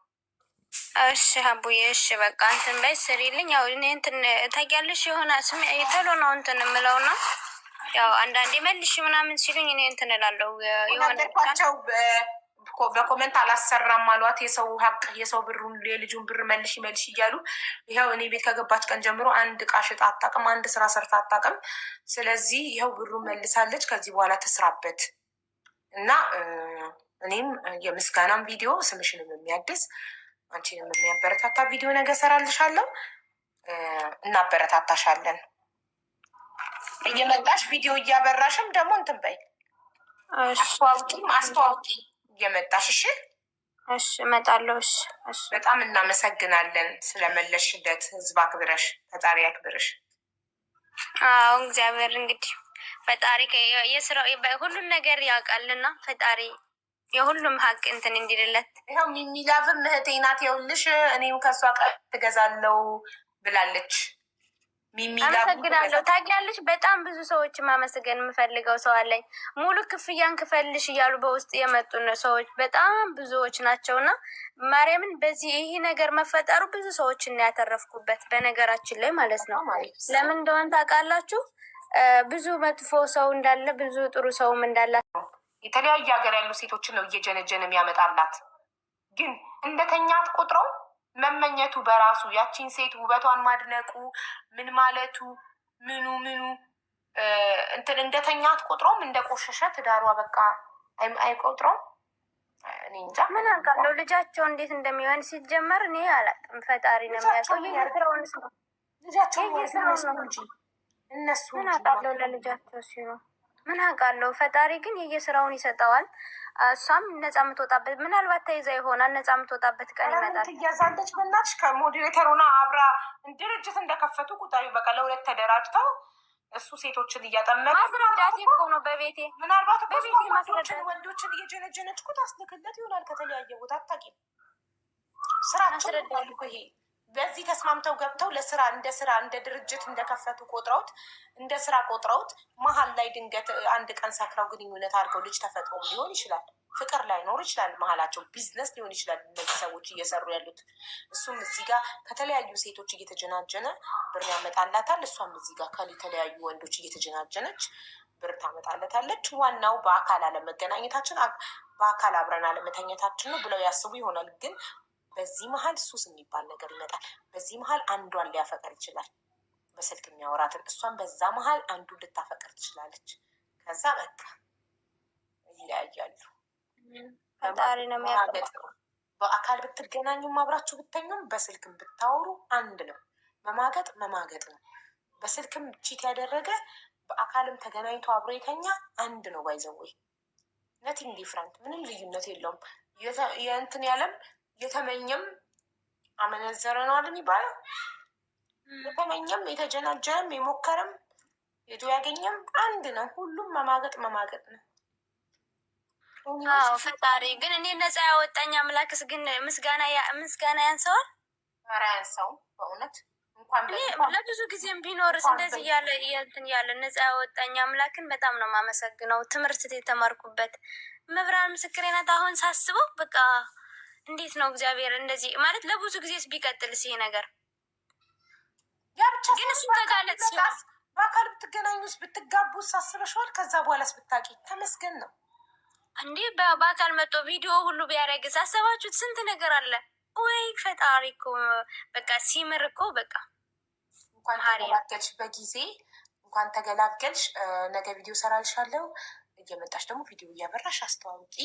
እሺ ሀቡዬ፣ እሺ በቃ እንትን በይ ስሪልኝ። ያው እኔ እንትን ታውቂያለሽ የሆነ ስም ቶሎ ነው እንትን የምለው ነው። ያው አንዳንዴ መልሽ ምናምን ሲሉኝ እኔ እንትን እላለሁ። የሆነቸው በኮመንት አላሰራም አሏት። የሰው ሀቅ የሰው ብሩን የልጁን ብር መልሽ መልሽ እያሉ ይኸው እኔ ቤት ከገባች ቀን ጀምሮ አንድ እቃ ሽጣ አታውቅም፣ አንድ ስራ ሰርታ አታውቅም። ስለዚህ ይኸው ብሩን መልሳለች። ከዚህ በኋላ ትስራበት እና እኔም የምስጋናም ቪዲዮ ስምሽንም የሚያድስ አንቺንም የሚያበረታታ ቪዲዮ ነገ እሰራልሻለሁ። እናበረታታሻለን። እየመጣሽ ቪዲዮ እያበራሽም ደግሞ እንትን በይ አስተዋውቂ እየመጣሽ። እሺ እሺ እመጣለሁ። እሺ በጣም እናመሰግናለን ስለመለሽለት። ህዝብ አክብረሽ ፈጣሪ አክብረሽ። አዎ እግዚአብሔር እንግዲህ ፈጣሪ የስራው ሁሉን ነገር ያውቃልና ፈጣሪ የሁሉም ሀቅ እንትን እንዲልለት። ይኸው ሚሚላቭም እህቴ ናት። ይኸውልሽ እኔም ከእሷ ቀር ትገዛለው ብላለች። አመሰግናለሁ። ታውቂያለሽ በጣም ብዙ ሰዎች ማመሰገን የምፈልገው ሰው አለኝ። ሙሉ ክፍያን ክፈልሽ እያሉ በውስጥ የመጡ ሰዎች በጣም ብዙዎች ናቸው እና ማርያምን በዚህ ይሄ ነገር መፈጠሩ ብዙ ሰዎችን ያተረፍኩበት በነገራችን ላይ ማለት ነው። ለምን እንደሆነ ታውቃላችሁ? ብዙ መጥፎ ሰው እንዳለ ብዙ ጥሩ ሰውም እንዳለ የተለያየ ሀገር ያሉ ሴቶችን ነው እየጀነጀን የሚያመጣላት። ግን እንደተኛት ቁጥረው መመኘቱ በራሱ ያቺን ሴት ውበቷን ማድነቁ ምን ማለቱ ምኑ እንትን እንደተኛት ቁጥረውም እንደቆሸሸ ትዳሯ በቃ አይቆጥረውም። እኔ እንጃ ምን አውቃለሁ ልጃቸው እንዴት እንደሚሆን ሲጀመር እኔ አላውቅም። ፈጣሪ ነው የሚያውቀው። ልጃቸው እነሱ ምን አውቃለሁ ለልጃቸው ሲሉ ምን አውቃለሁ። ፈጣሪ ግን የየስራውን ይሰጠዋል። እሷም ነፃ የምትወጣበት ምናልባት ተይዛ ይሆናል። ነፃ የምትወጣበት ቀን ይመጣል። ትያዛለች። በናትሽ ከሞዴሬተር ሆና አብራ ድርጅት እንደከፈቱ ቁጣዩ በቃ ለሁለት ተደራጅተው እሱ ሴቶችን እያጠመቀ ማስረዳት እኮ ነው በቤቴ ምናልባት በቤቴ ማስረዳት ወንዶችን እየጀነጀነች እኮ ታስልክለት ይሆናል ከተለያየ ቦታ አታውቂም። ስራቸው ይሄ በዚህ ተስማምተው ገብተው ለስራ እንደ ድርጅት እንደከፈቱ ቆጥረውት እንደ ስራ ቆጥረውት መሀል ላይ ድንገት አንድ ቀን ሰክረው ግንኙነት አድርገው ልጅ ተፈጥሮ ሊሆን ይችላል። ፍቅር ላይኖር ይችላል። መሀላቸው ቢዝነስ ሊሆን ይችላል። እነዚህ ሰዎች እየሰሩ ያሉት እሱም እዚህ ጋር ከተለያዩ ሴቶች እየተጀናጀነ ብር ያመጣላታል። እሷም እዚህ ጋር ከተለያዩ ወንዶች እየተጀናጀነች ብር ታመጣለታለች። ዋናው በአካል አለመገናኘታችን በአካል አብረን አለመተኘታችን ነው ብለው ያስቡ ይሆናል። ግን በዚህ መሀል ሱስ የሚባል ነገር ይመጣል። በዚህ መሀል አንዷን ሊያፈቅር ይችላል፣ በስልክ የሚያወራትን። እሷን በዛ መሀል አንዱ ልታፈቅር ትችላለች። ከዛ በቃ ይለያያሉ። ፈጣሪ ነው የሚያውቀው። በአካል ብትገናኙም አብራችሁ ብተኙም በስልክም ብታወሩ አንድ ነው። መማገጥ ነው። በስልክም ቺት ያደረገ በአካልም ተገናኝቶ አብሮ የተኛ አንድ ነው። ባይዘወይ ነቲንግ ዲፍረንት፣ ምንም ልዩነት የለውም። የእንትን ያለም የተመኘም አመነዘረ ነው አይደል የሚባለው። የተመኘም የተጀናጀነም የሞከረም የቱ ያገኘም አንድ ነው። ሁሉም መማገጥ ነው። አዎ ፈጣሪ ግን እኔ ነፃ ያወጣኝ አምላክስ ግን ምስጋና ያንሰዋል። ኧረ አያንሰውም በእውነት እንኳን ለብዙ ጊዜም ቢኖርስ እንደዚህ ያለ ነፃ ያወጣኝ አምላክን በጣም ነው የማመሰግነው። ትምህርት የተማርኩበት መብራን ምስክሬ ናት። አሁን ሳስበው በቃ እንዴት ነው እግዚአብሔር እንደዚህ ማለት ለብዙ ጊዜስ ቢቀጥልስ ይሄ ነገር ግን እሱ ተጋለጥ ሲሆን በአካል ብትገናኙስ ብትጋቡስ አስበሽዋል? ከዛ በኋላስ ብታቂ ተመስገን ነው እንዴ። በአካል መጥቶ ቪዲዮ ሁሉ ቢያደርግስ አሰባችሁት? ስንት ነገር አለ ወይ ፈጣሪ እኮ በቃ ሲምር እኮ በቃ እንኳን ተገላገልሽ በጊዜ እንኳን ተገላገልሽ። ነገ ቪዲዮ ሰራልሻለሁ። እየመጣሽ ደግሞ ቪዲዮ እያበራሽ አስተዋውቂ።